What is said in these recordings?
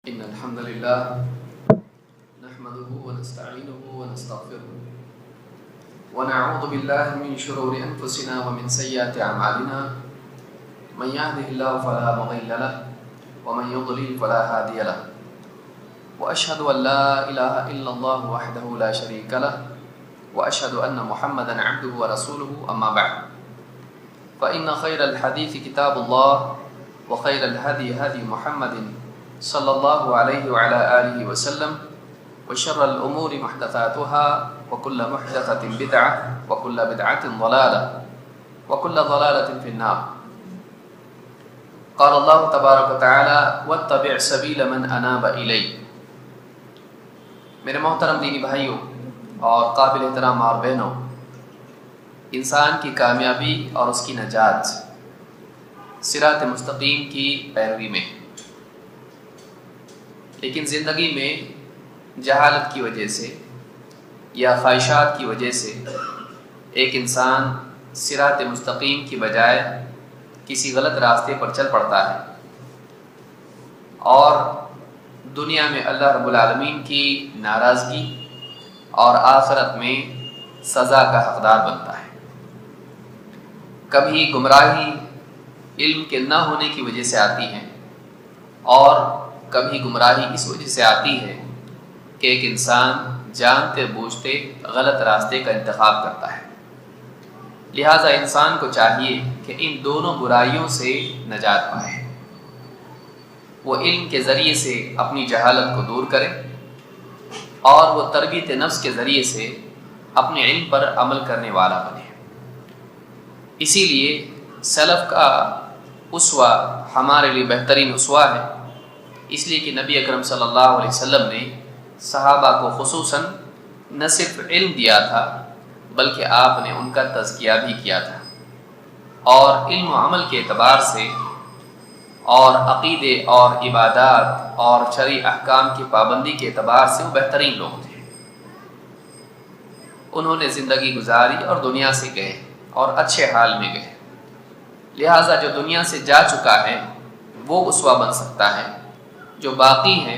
إن الحمد لله نحمده ونستعينه ونستغفره ونعوذ بالله من شرور أنفسنا ومن سيئات أعمالنا من يهده الله فلا مضل له ومن يضلل فلا هادي له وأشهد أن لا إله إلا الله وحده لا شريك له وأشهد أن محمدا عبده ورسوله أما بعد فإن خير الحديث كتاب الله وخير الهدي هدي محمد صلى الله عليه وعلى آله وسلم وشر الأمور محدثاتها وكل محدثة بدعة وكل بدعة ضلالة وكل ضلالة في النار قال الله تبارك وتعالى واتبع سبيل من أناب إلي. میرے محترم دینی بھائیوں اور قابل احترام اور بہنوں، انسان کی کامیابی اور اس کی نجات صراط مستقیم کی پیروی میں، لیکن زندگی میں جہالت کی وجہ سے یا خواہشات کی وجہ سے ایک انسان صراط مستقیم کی بجائے کسی غلط راستے پر چل پڑتا ہے اور دنیا میں اللہ رب العالمین کی ناراضگی اور آخرت میں سزا کا حقدار بنتا ہے۔ کبھی گمراہی علم کے نہ ہونے کی وجہ سے آتی ہے اور کبھی گمراہی اس وجہ سے آتی ہے کہ ایک انسان جانتے بوجھتے غلط راستے کا انتخاب کرتا ہے۔ لہٰذا انسان کو چاہیے کہ ان دونوں برائیوں سے نجات پائے، وہ علم کے ذریعے سے اپنی جہالت کو دور کرے اور وہ تربیت نفس کے ذریعے سے اپنے علم پر عمل کرنے والا بنے۔ اسی لیے سلف کا اسوہ ہمارے لیے بہترین اسوہ ہے، اس لیے کہ نبی اکرم صلی اللہ علیہ وسلم نے صحابہ کو خصوصاً نہ صرف علم دیا تھا بلکہ آپ نے ان کا تزکیہ بھی کیا تھا، اور علم و عمل کے اعتبار سے اور عقیدے اور عبادات اور شرعی احکام کی پابندی کے اعتبار سے وہ بہترین لوگ تھے۔ انہوں نے زندگی گزاری اور دنیا سے گئے اور اچھے حال میں گئے، لہٰذا جو دنیا سے جا چکا ہے وہ اسوہ بن سکتا ہے، جو باقی ہے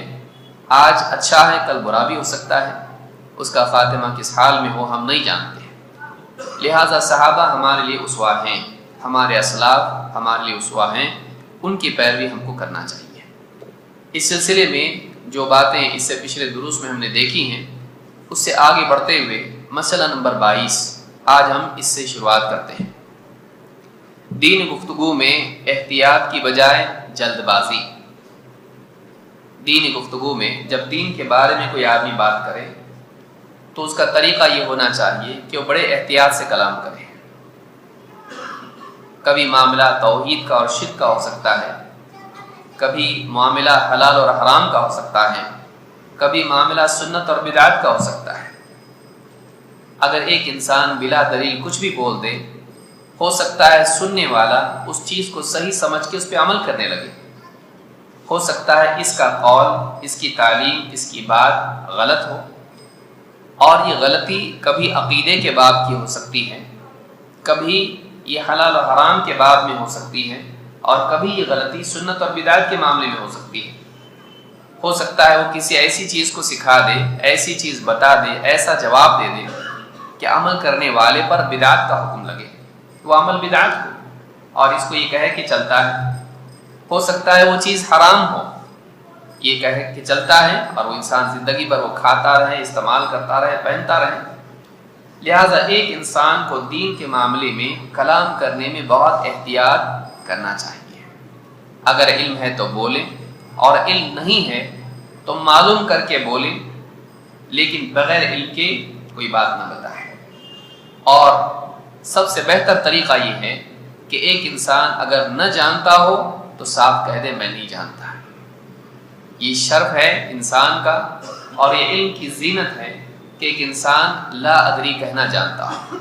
آج اچھا ہے کل برا بھی ہو سکتا ہے، اس کا خاتمہ کس حال میں ہو ہم نہیں جانتے۔ لہٰذا صحابہ ہمارے لیے اسوہ ہیں، ہمارے اسلاف ہمارے لیے اسوہ ہیں، ان کی پیروی ہم کو کرنا چاہیے۔ اس سلسلے میں جو باتیں اس سے پچھلے دروس میں ہم نے دیکھی ہیں اس سے آگے بڑھتے ہوئے مسئلہ نمبر 22 آج ہم اس سے شروعات کرتے ہیں۔ دین گفتگو میں احتیاط کی بجائے جلد بازی۔ دینی گفتگو میں جب دین کے بارے میں کوئی آدمی بات کرے تو اس کا طریقہ یہ ہونا چاہیے کہ وہ بڑے احتیاط سے کلام کرے۔ کبھی معاملہ توحید کا اور شرک کا ہو سکتا ہے، کبھی معاملہ حلال اور حرام کا ہو سکتا ہے، کبھی معاملہ سنت اور بدعت کا ہو سکتا ہے۔ اگر ایک انسان بلا دلیل کچھ بھی بول دے، ہو سکتا ہے سننے والا اس چیز کو صحیح سمجھ کے اس پہ عمل کرنے لگے، ہو سکتا ہے اس کا قول، اس کی تعلیم، اس کی بات غلط ہو، اور یہ غلطی کبھی عقیدے کے باب کی ہو سکتی ہے، کبھی یہ حلال و حرام کے باب میں ہو سکتی ہے، اور کبھی یہ غلطی سنت اور بدعت کے معاملے میں ہو سکتی ہے۔ ہو سکتا ہے وہ کسی ایسی چیز کو سکھا دے، ایسی چیز بتا دے، ایسا جواب دے دے کہ عمل کرنے والے پر بدعت کا حکم لگے، وہ عمل بدعت ہو اور اس کو یہ کہے کہ چلتا ہے۔ ہو سکتا ہے وہ چیز حرام ہو، یہ کہے کہ چلتا ہے، اور وہ انسان زندگی بھر وہ کھاتا رہے، استعمال کرتا رہے، پہنتا رہے۔ لہٰذا ایک انسان کو دین کے معاملے میں کلام کرنے میں بہت احتیاط کرنا چاہیے۔ اگر علم ہے تو بولیں، اور علم نہیں ہے تو معلوم کر کے بولیں، لیکن بغیر علم کے کوئی بات نہ بتائیں۔ اور سب سے بہتر طریقہ یہ ہے کہ ایک انسان اگر نہ جانتا ہو تو صاف کہہ دے میں نہیں جانتا۔ یہ شرف ہے انسان کا، اور یہ علم کی زینت ہے کہ ایک انسان لا ادری کہنا جانتا ہو۔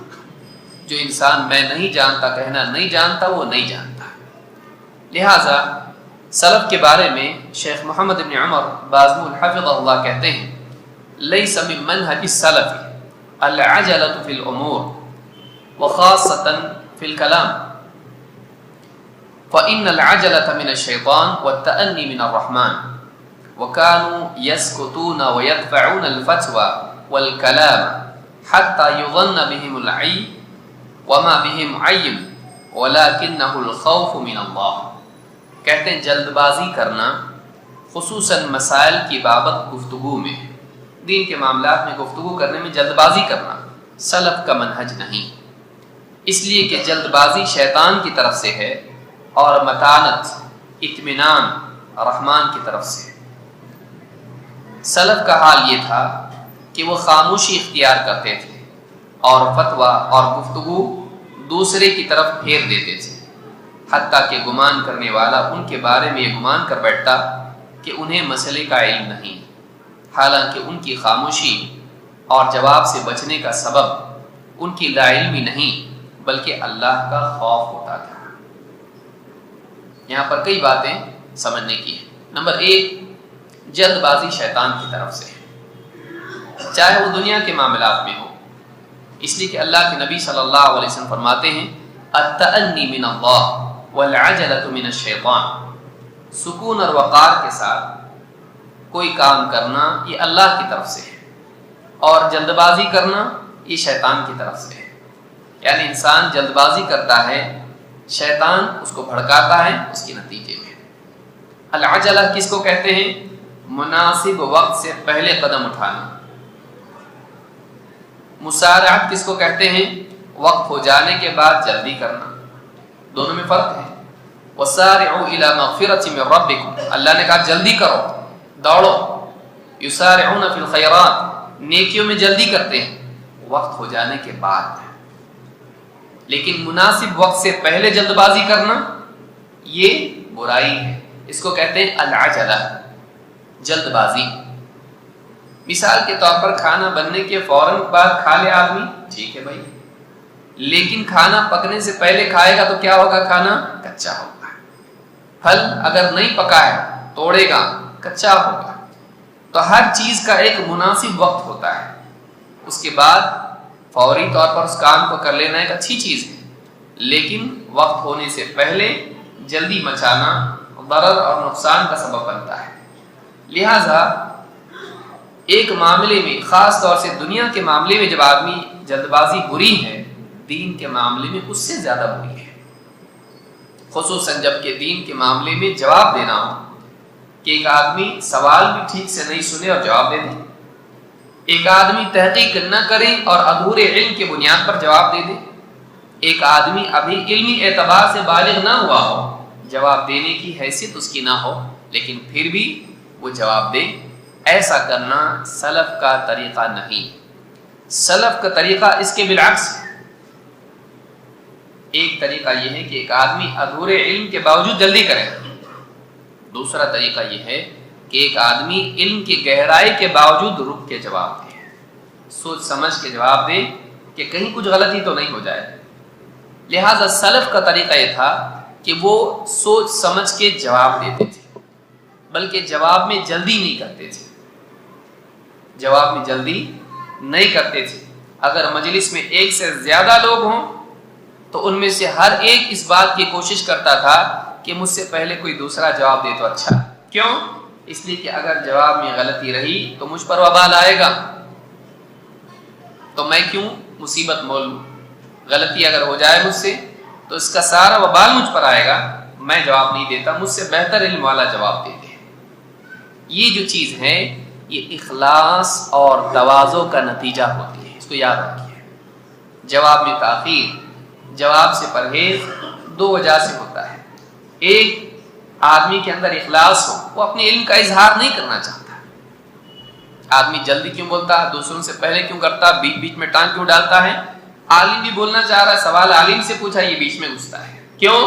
جو انسان میں نہیں جانتا کہنا نہیں جانتا وہ نہیں جانتا۔ لہٰذا سلف کے بارے میں شیخ محمد بن عمر بازمول حفظہ اللہ کہتے ہیں لیس من منہج السلف العجلۃ فی الامور وخاصۃ فی الکلام فإن العجلة من الشيطان والتأني من الرحمن وَكَانُوا يَسْكُتُونَ وَيَدْفَعُونَ الْفَتْوَى وَالْكَلَامَ حَتَّى يُظَنَّ بِهِمُ الْعَيْبُ وَمَا بِهِمْ عَيْبٌ وَلَكِنَّهُ الْخَوْفُ مِنَ اللَّهِ. کہتے ہیں جلد بازی کرنا خصوصاً مسائل کی بابت گفتگو میں، دین کے معاملات میں گفتگو کرنے میں جلد بازی کرنا سلف کا منہج نہیں، اس لیے کہ جلد بازی شیطان کی طرف سے ہے اور متانت اطمینان رحمان کی طرف سے. سلف کا حال یہ تھا کہ وہ خاموشی اختیار کرتے تھے اور فتویٰ اور گفتگو دوسرے کی طرف پھیر دیتے تھے، حتیٰ کہ گمان کرنے والا ان کے بارے میں یہ گمان کر بیٹھتا کہ انہیں مسئلے کا علم نہیں، حالانکہ ان کی خاموشی اور جواب سے بچنے کا سبب ان کی لا علمی نہیں بلکہ اللہ کا خوف ہوتا تھا. یہاں پر کئی باتیں سمجھنے کی ہیں. نمبر 1، جلد بازی شیطان کی طرف سے ہے، چاہے وہ دنیا کے معاملات میں ہو، اس لیے کہ اللہ کے نبی صلی اللہ علیہ وسلم فرماتے ہیں التأنی من اللہ والعجلۃ من الشیطان. سکون اور وقار کے ساتھ کوئی کام کرنا یہ اللہ کی طرف سے ہے اور جلد بازی کرنا یہ شیطان کی طرف سے ہے. یعنی انسان جلد بازی کرتا ہے، شیطان اس کو بھڑکاتا ہے اس کے نتیجے میں. العجلہ کس کو کہتے ہیں؟ مناسب وقت سے پہلے قدم اٹھانا. مسارعت کس کو کہتے ہیں؟ وقت ہو جانے کے بعد جلدی کرنا. دونوں میں فرق ہے. وسارعوا الی مغفرۃ من ربکم، اللہ نے کہا جلدی کرو، دوڑو. یسارعون فی الخیرات، نیکیوں میں جلدی کرتے ہیں وقت ہو جانے کے بعد. لیکن مناسب وقت سے پہلے جلد بازی کرنا یہ برائی ہے، اس کو کہتے ہیں العجلہ، جلد بازی. مثال کے طور پر کھانا بننے کے فوراً بعد کھا لے آدمی، ٹھیک ہے بھائی، لیکن کھانا پکنے سے پہلے کھائے گا تو کیا ہوگا؟ کھانا کچا ہوگا. پھل اگر نہیں پکا ہے توڑے گا کچا ہوگا. تو ہر چیز کا ایک مناسب وقت ہوتا ہے، اس کے بعد فوری طور پر اس کام کو کر لینا ایک اچھی چیز ہے، لیکن وقت ہونے سے پہلے جلدی مچانا ضرر اور نقصان کا سبب بنتا ہے. لہذا ایک معاملے میں، خاص طور سے دنیا کے معاملے میں جب آدمی جلد بازی بری ہے، دین کے معاملے میں اس سے زیادہ بری ہے. خصوصاً جب کہ دین کے معاملے میں جواب دینا ہو کہ ایک آدمی سوال بھی ٹھیک سے نہیں سنے اور جواب دے دے، ایک آدمی تحقیق نہ کرے اور ادھورے علم کے بنیاد پر جواب دے دے، ایک آدمی ابھی علمی اعتبار سے بالغ نہ ہوا ہو، جواب دینے کی حیثیت اس کی نہ ہو، لیکن پھر بھی وہ جواب دے. ایسا کرنا سلف کا طریقہ نہیں. سلف کا طریقہ اس کے بالعکس ہے. ایک طریقہ یہ ہے کہ ایک آدمی ادھورے علم کے باوجود جلدی کرے. دوسرا طریقہ یہ ہے کہ ایک آدمی علم کی گہرائی کے باوجود رک کے جواب دے، سوچ سمجھ کے جواب دے کہ کہیں کچھ غلطی تو نہیں ہو جائے. لہذا سلف کا طریقہ یہ تھا کہ وہ سوچ سمجھ کے جواب دیتے تھے، بلکہ جواب میں جلدی نہیں کرتے تھے. جواب میں جلدی نہیں کرتے تھے. اگر مجلس میں ایک سے زیادہ لوگ ہوں تو ان میں سے ہر ایک اس بات کی کوشش کرتا تھا کہ مجھ سے پہلے کوئی دوسرا جواب دے تو اچھا. کیوں؟ اس لیے کہ اگر جواب میں غلطی رہی تو مجھ پر وبال آئے گا، تو میں کیوں مصیبت مول لوں. غلطی اگر ہو جائے مجھ سے تو اس کا سارا وبال مجھ پر آئے گا. میں جواب نہیں دیتا، مجھ سے بہتر علم والا جواب دیتے ہیں. یہ جو چیز ہے یہ اخلاص اور تواضع کا نتیجہ ہوتی ہے، اس کو یاد رکھیے. جواب میں تاخیر، جواب سے پرہیز دو وجہ سے ہوتا ہے. ایک، آدمی کے اندر اخلاص ہو، وہ اپنے علم کا اظہار نہیں کرنا چاہتا. آدمی جلدی کیوں بولتا ہے، دوسروں سے پہلے کیوں کرتا، بیچ بیچ میں ٹانگ کیوں ڈالتا ہے. عالم بھی بولنا چاہ رہا ہے، سوال عالم سے پوچھا، یہ بیچ میں گھستا ہے. کیوں؟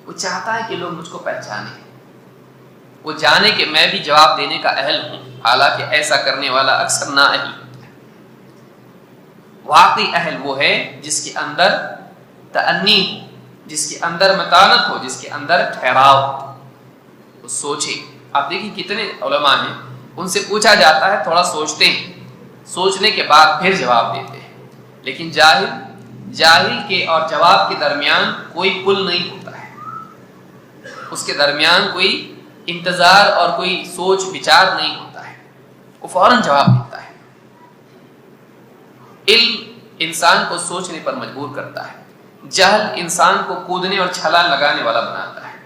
وہ چاہتا ہے کہ لوگ مجھ کو پہچانیں، وہ جانے کہ میں بھی جواب دینے کا اہل ہوں، حالانکہ ایسا کرنے والا اکثر نااہل ہوتا ہے. واقعی اہل وہ ہے جس کے اندر تأنی ہو، جس کے اندر متانت ہو، جس کے اندر ٹھہراؤ ہو، وہ سوچے. آپ دیکھیں کتنے علماء ہیں، ان سے پوچھا جاتا ہے تھوڑا سوچتے ہیں، سوچنے کے بعد پھر جواب دیتے ہیں. لیکن جاہل کے اور جواب کے درمیان کوئی پل نہیں ہوتا ہے، اس کے درمیان کوئی انتظار اور کوئی سوچ بچار نہیں ہوتا ہے، وہ فوراً جواب دیتا ہے۔ علم انسان کو سوچنے پر مجبور کرتا ہے، جہل انسان کو کودنے اور چھلانگ لگانے والا بناتا ہے۔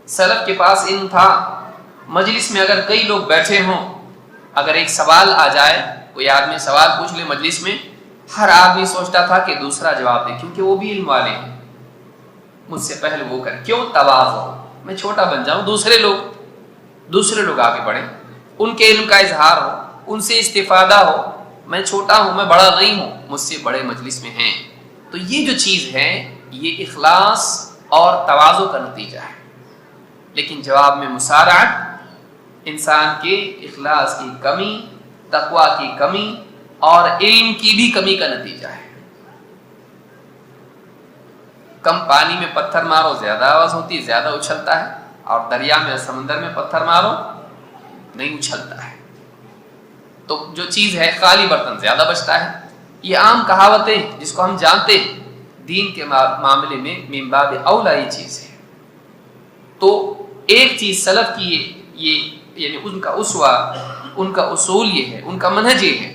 سلف کے پاس علم تھا، مجلس میں اگر کئی لوگ بیٹھے ہوں، اگر ایک سوال آ جائے، کوئی آدمی سوال پوچھ لے مجلس میں، ہر آدمی سوچتا تھا کہ دوسرا جواب دے، کیونکہ وہ بھی علم والے ہیں، مجھ سے پہلے وہ کریں۔ کیوں؟ تواضع، میں چھوٹا بن جاؤں، دوسرے لوگ آگے بڑھیں، ان کے علم کا اظہار ہو، ان سے استفادہ ہو، میں چھوٹا ہوں، میں بڑا نہیں ہوں، مجھ سے بڑے مجلس میں ہیں۔ تو یہ جو چیز ہے یہ اخلاص اور تواضع کا نتیجہ ہے، لیکن جواب میں مسارعت انسان کے اخلاص کی کمی، تقوی کی کمی اور علم کی بھی کمی کا نتیجہ ہے۔ کم پانی میں پتھر مارو زیادہ آواز ہوتی ہے، زیادہ اچھلتا ہے، اور دریا میں سمندر میں پتھر مارو نہیں اچھلتا ہے۔ تو جو چیز ہے خالی برتن زیادہ بچتا ہے، یہ عام کہاوتیں جس کو ہم جانتے ہیں، دین کے معاملے میں من باب اولا یہ چیز ہے۔ تو ایک چیز سلف کی یہ یعنی ان کا اسوہ، ان کا اصول یہ ہے، ان کا منہج یہ ہے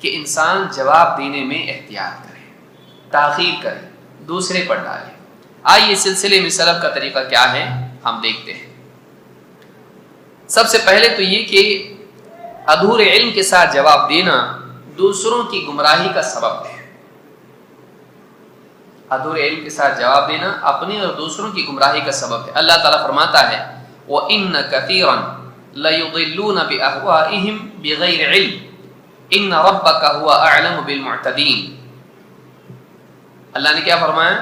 کہ انسان جواب دینے میں احتیاط کرے، تاخیر کرے، دوسرے پر ڈالے۔ آئیے سلسلے میں سلف کا طریقہ کیا ہے ہم دیکھتے ہیں۔ سب سے پہلے تو یہ کہ ادھورے علم کے ساتھ جواب دینا دوسروں کی گمراہی کا سبب ہے۔ ادھورے علم کے ساتھ جواب دینا اپنی اور دوسروں کی گمراہی کا سبب ہے۔ اللہ تعالیٰ فرماتا ہے وَإِنَّ كَثِيرًا لَيُضِلُّونَ بِأَهْوَائِهِمْ بِغَيْرِ عِلْمٍ إِنَّ رَبَّكَ هُوَ أَعْلَمُ بِالْمُعْتَدِينَ۔ اللہ نے کیا فرمایا؟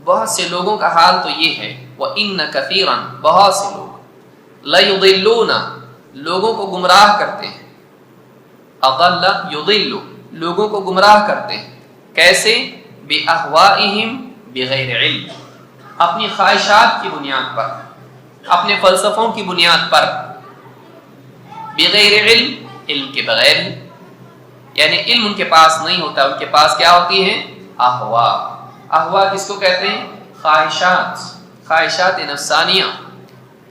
بہت سے لوگوں کا حال تو یہ ہے وَإِنَّ كَثِيرًا، بہت سے لوگ لَيُضِلُّونَ، لوگوں کو گمراہ کرتے ہیں، اضل یضل، لوگوں کو گمراہ کرتے ہیں، کیسے؟ بِأَهْوَائِهِمْ بِغَيْرِ عِلْمٍ، اپنی خواہشات کی بنیاد پر، اپنے فلسفوں کی بنیاد پر، بغیر علم، علم کے بغیر ہی، یعنی علم ان کے پاس نہیں ہوتا، ان کے پاس کیا ہوتی ہیں؟ احوا۔ احوا کس کو کہتے ہیں؟ خواہشات نفسانیہ۔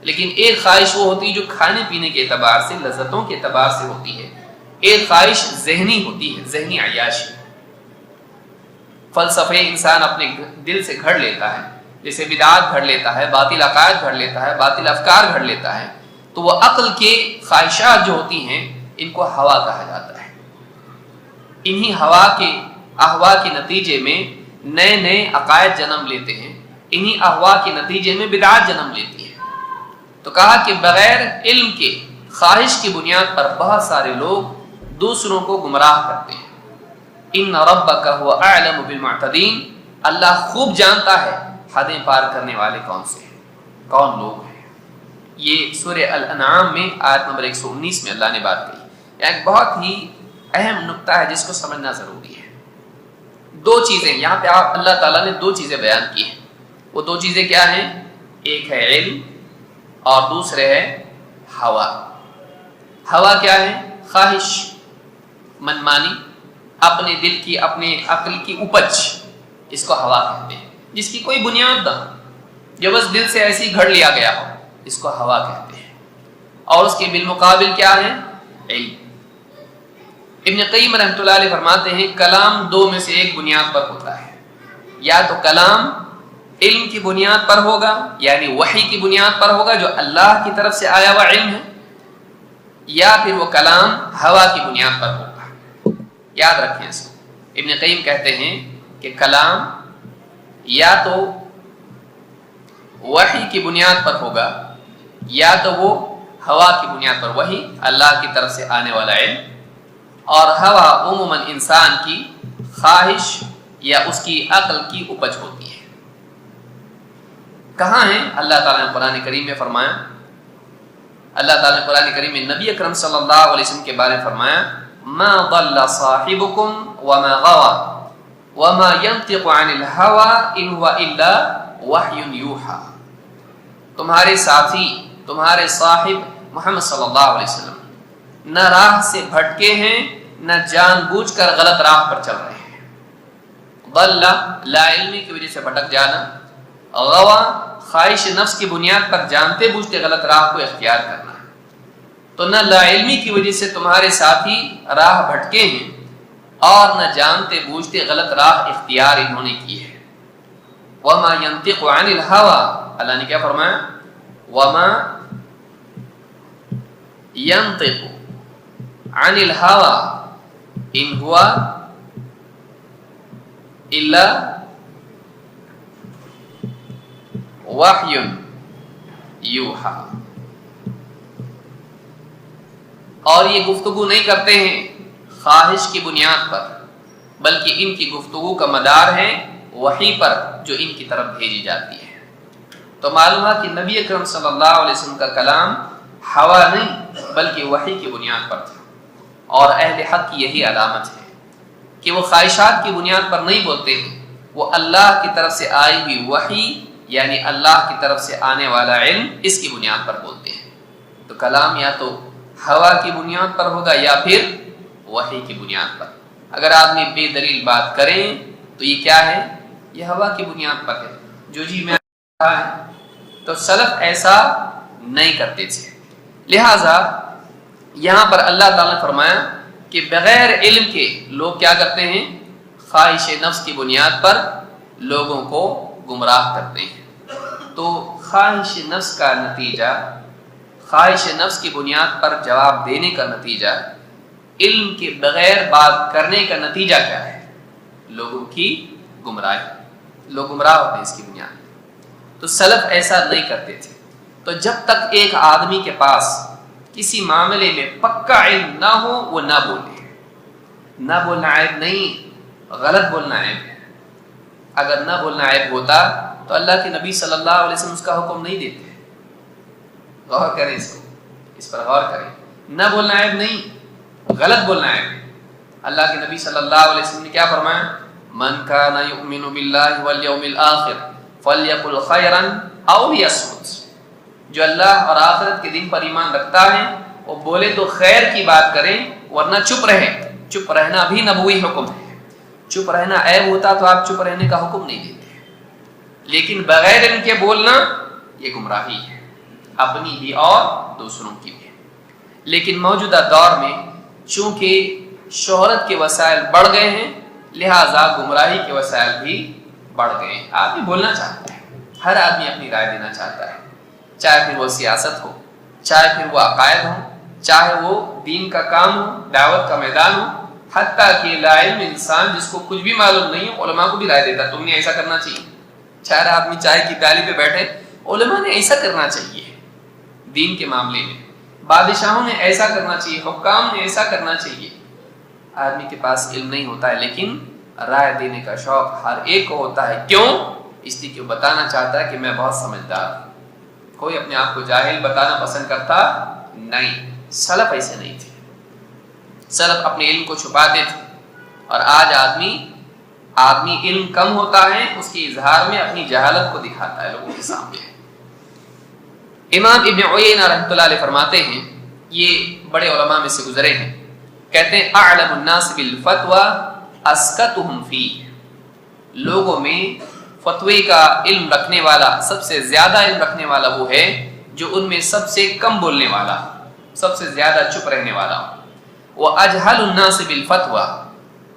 لیکن ایک خواہش وہ ہوتی ہے جو کھانے پینے کے اعتبار سے، لذتوں کے اعتبار سے ہوتی ہے، ایک خواہش ذہنی ہوتی ہے، ذہنی عیاشی۔ فلسفے انسان اپنے دل سے گھڑ لیتا ہے، جیسے بدعات گھڑ لیتا ہے، باطل عقائد گھڑ لیتا ہے، باطل افکار گھڑ لیتا ہے، تو وہ عقل کے خواہشات جو ہوتی ہیں ان کو ہوا کہا جاتا ہے۔ انہی احوا کے نتیجے میں نئے نئے عقائد جنم لیتے ہیں، انہی احوا کے نتیجے میں بدعات جنم لیتی ہیں۔ تو کہا کہ بغیر علم کے، خواہش کی بنیاد پر بہت سارے لوگ دوسروں کو گمراہ کرتے ہیں۔ ان ربک هو اعلم بالمعتدین، اللہ خوب جانتا ہے حدیں پار کرنے والے کون سے ہیں، کون لوگ ہیں۔ یہ سورہ الانعام میں آیت نمبر 119 میں اللہ نے بات کہی۔ یہ ایک بہت ہی اہم نقطہ ہے جس کو سمجھنا ضروری ہے۔ دو چیزیں یہاں پہ اللہ تعالیٰ نے دو چیزیں بیان کی ہیں، وہ دو چیزیں کیا ہیں؟ ایک ہے علم اور دوسرے ہے ہوا۔ ہوا کیا ہے؟ خواہش، منمانی، اپنے دل کی، اپنے عقل کی اپج، اس کو ہوا کہتے ہیں، جس کی کوئی بنیاد نہ ہو، جو بس دل سے ایسی گھڑ لیا گیا ہو، اس کو ہوا کہتے ہیں۔ اور اس کے بالمقابل کیا ہے؟ علم۔ ابن قیم رحمۃ اللہ علیہ فرماتے ہیں کلام دو میں سے ایک بنیاد پر ہوتا ہے، یا تو کلام علم کی بنیاد پر ہوگا، یعنی وحی کی بنیاد پر ہوگا جو اللہ کی طرف سے آیا ہوا علم ہے، یا پھر وہ کلام ہوا کی بنیاد پر ہوگا۔ یاد رکھیں اس کو۔ ابن قیم کہتے ہیں کہ کلام یا تو وحی کی بنیاد پر ہوگا یا تو وہ ہوا کی بنیاد پر، وحی اللہ کی طرف سے آنے والا علم، اور ہوا عموماً انسان کی خواہش یا اس کی عقل کی اپج ہوتی ہے۔ کہاں ہیں؟ اللہ تعالیٰ نے قرآن کریم میں فرمایا، اللہ تعالیٰ نے قرآن کریم میں نبی اکرم صلی اللہ علیہ وسلم کے بارے میں فرمایا ما ضل صاحبكم وما غوى وما ينطق عن الهوى ان هو الا وحی یوحى۔ تمہارے ساتھی، تمہارے صاحب محمد صلی اللہ علیہ وسلم نہ راہ سے بھٹکے ہیں، نہ جان بوجھ کر غلط راہ پر چل رہے ہیں۔ ضل لا علمی کی وجہ سے بھٹک جانا، غوا خواہش نفس کی بنیاد پر جانتے بوجھتے غلط راہ کو اختیار کرنا ہے، تو نہ لا علمی کی وجہ سے تمہارے ساتھی راہ بھٹکے ہیں اور نہ جانتے بوجھتے غلط راہ اختیار انہوں نے کی ہے۔ وما ينطق عن الهوى، اللہ نے کیا فرمایا؟ وما ينطق عن الهوى ان هو الا وحی یوحی، اور یہ گفتگو نہیں کرتے ہیں خواہش کی بنیاد پر، بلکہ ان کی گفتگو کا مدار ہے وحی پر جو ان کی طرف بھیجی جاتی ہے۔ تو معلوم ہے کہ نبی اکرم صلی اللہ علیہ وسلم کا کلام ہوا نہیں بلکہ وحی کی بنیاد پر تھا، اور اہل حق کی یہی علامت ہے کہ وہ خواہشات کی بنیاد پر نہیں بولتے ہیں، وہ اللہ کی طرف سے آئی ہوئی وحی یعنی اللہ کی طرف سے آنے والا علم اس کی بنیاد پر بولتے ہیں۔ تو کلام یا تو ہوا کی بنیاد پر ہوگا یا پھر وحی کی بنیاد پر۔ اگر آدمی بے دلیل بات کریں تو یہ کیا ہے؟ یہ ہوا کی بنیاد پر ہے، جو جی میں کہا ہے۔ تو سلف ایسا نہیں کرتے تھے، لہذا یہاں پر اللہ تعالیٰ نے فرمایا کہ بغیر علم کے لوگ کیا کرتے ہیں؟ خواہش نفس کی بنیاد پر لوگوں کو گمراہ کرتے ہیں۔ تو خواہش نفس کا نتیجہ، خواہش نفس کی بنیاد پر جواب دینے کا نتیجہ، علم کے بغیر بات کرنے کا نتیجہ کیا ہے؟ لوگوں کی گمراہی، لوگ گمراہ ہوتے ہیں اس کی بنیاد۔ تو سلف ایسا نہیں کرتے تھے۔ تو جب تک ایک آدمی کے پاس کسی معاملے میں پکا علم نہ ہو وہ نہ بولے۔ نہ بولنا عیب نہیں، غلط بولنا عیب ہے۔ اگر نہ بولنا عیب ہوتا تو اللہ کے نبی صلی اللہ علیہ وسلم اس کا حکم نہیں دیتے۔ غور کریں اس پر غور کریں۔ نہ بولنا عیب نہیں، غلط بولنا عیب ہے۔ اللہ کے نبی صلی اللہ علیہ وسلم نے کیا فرمایا؟ من کان یؤمن باللہ والیوم الآخر فلیقل خیرا او لیصمت، جو اللہ اور آخرت کے دن پر ایمان رکھتا ہے وہ بولے تو خیر کی بات کریں ورنہ چپ رہے۔ چپ رہنا بھی نبوی حکم ہے۔ چپ رہنا عیب ہوتا تو آپ چپ رہنے کا حکم نہیں دیتے، لیکن بغیر ان کے بولنا یہ گمراہی ہے، اپنی بھی اور دوسروں کی بھی۔ لیکن موجودہ دور میں چونکہ شہرت کے وسائل بڑھ گئے ہیں، لہٰذا گمراہی کے وسائل بھی بڑھ گئے ہیں۔ آدمی بولنا چاہتا ہے، ہر آدمی اپنی رائے دینا چاہتا ہے، چاہے پھر وہ سیاست ہو، چاہے پھر وہ عقائد ہو، چاہے وہ دین کا کام ہو، دعوت کا میدان ہو، حتیٰ کہ لا علم انسان جس کو کچھ بھی معلوم نہیں ہو علماء کو بھی رائے دیتا تم نے ایسا کرنا چاہیے۔ چار آدمی چائے کی پیالی پہ بیٹھے، علماء نے ایسا کرنا چاہیے دین کے معاملے میں، بادشاہوں نے ایسا کرنا چاہیے، حکام نے ایسا کرنا چاہیے۔ آدمی کے پاس علم نہیں ہوتا ہے لیکن رائے دینے کا شوق ہر ایک کو ہوتا ہے۔ کیوں؟ اس لیے کہ وہ بتانا چاہتا ہے کہ میں بہت سمجھدار ہوں۔ کوئی اپنے آپ کو جاہل بتانا پسند کرتا نہیں۔ سلف ایسے نہیں تھے، سلف اپنے علم کو چھپاتے تھے، اور آج آدمی علم کم ہوتا ہے، اس کے اظہار میں اپنی جہالت کو دکھاتا ہے لوگوں کے سامنے۔ امام ابن عیینہ رحمۃ اللہ علیہ فرماتے ہیں، یہ بڑے علماء میں سے گزرے ہیں، کہتے ہیں اعلم الناس بالفتوی اسکتهم فیہ، لوگوں میں فتوی کا علم رکھنے والا، سب سے زیادہ علم رکھنے والا وہ ہے جو ان میں سب سے کم بولنے والا، سب سے زیادہ چپ رہنے والا۔ وَأَجْهَلُ النَّاسِ بِالْفَتْوَى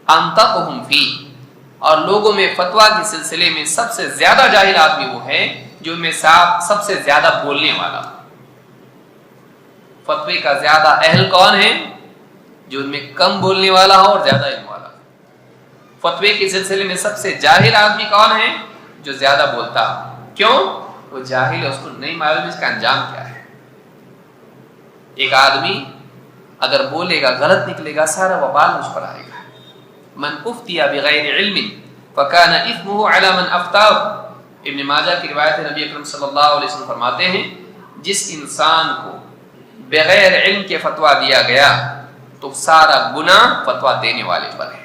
أَنْطَقُهُمْ فِيهِ، اور لوگوں میں فتویٰ کے سلسلے میں سب سے زیادہ جاہل آدمی وہ ہے جو ان میں سب سے زیادہ بولنے والا۔ فتوی کا زیادہ اہل کون ہے؟ جو ان میں کم بولنے والا ہو اور زیادہ علم والا۔ فتوی کے سلسلے میں سب سے جاہل آدمی کون ہے؟ جو زیادہ بولتا۔ کیوں؟ وہ جاہل ہے، اس کو نہیں معلوم اس کا انجام کیا ہے۔ ایک آدمی اگر بولے گا غلط نکلے گا، سارا وبال مجھ پر آئے گا۔ من افتی بغیر علم فکان اثمہ علی من افتاه، ابن ماجہ کی روایت ہے، نبی اکرم صلی اللہ علیہ وسلم فرماتے ہیں جس انسان کو بغیر علم کے فتویٰ دیا گیا تو سارا گناہ فتویٰ دینے والے پر ہے۔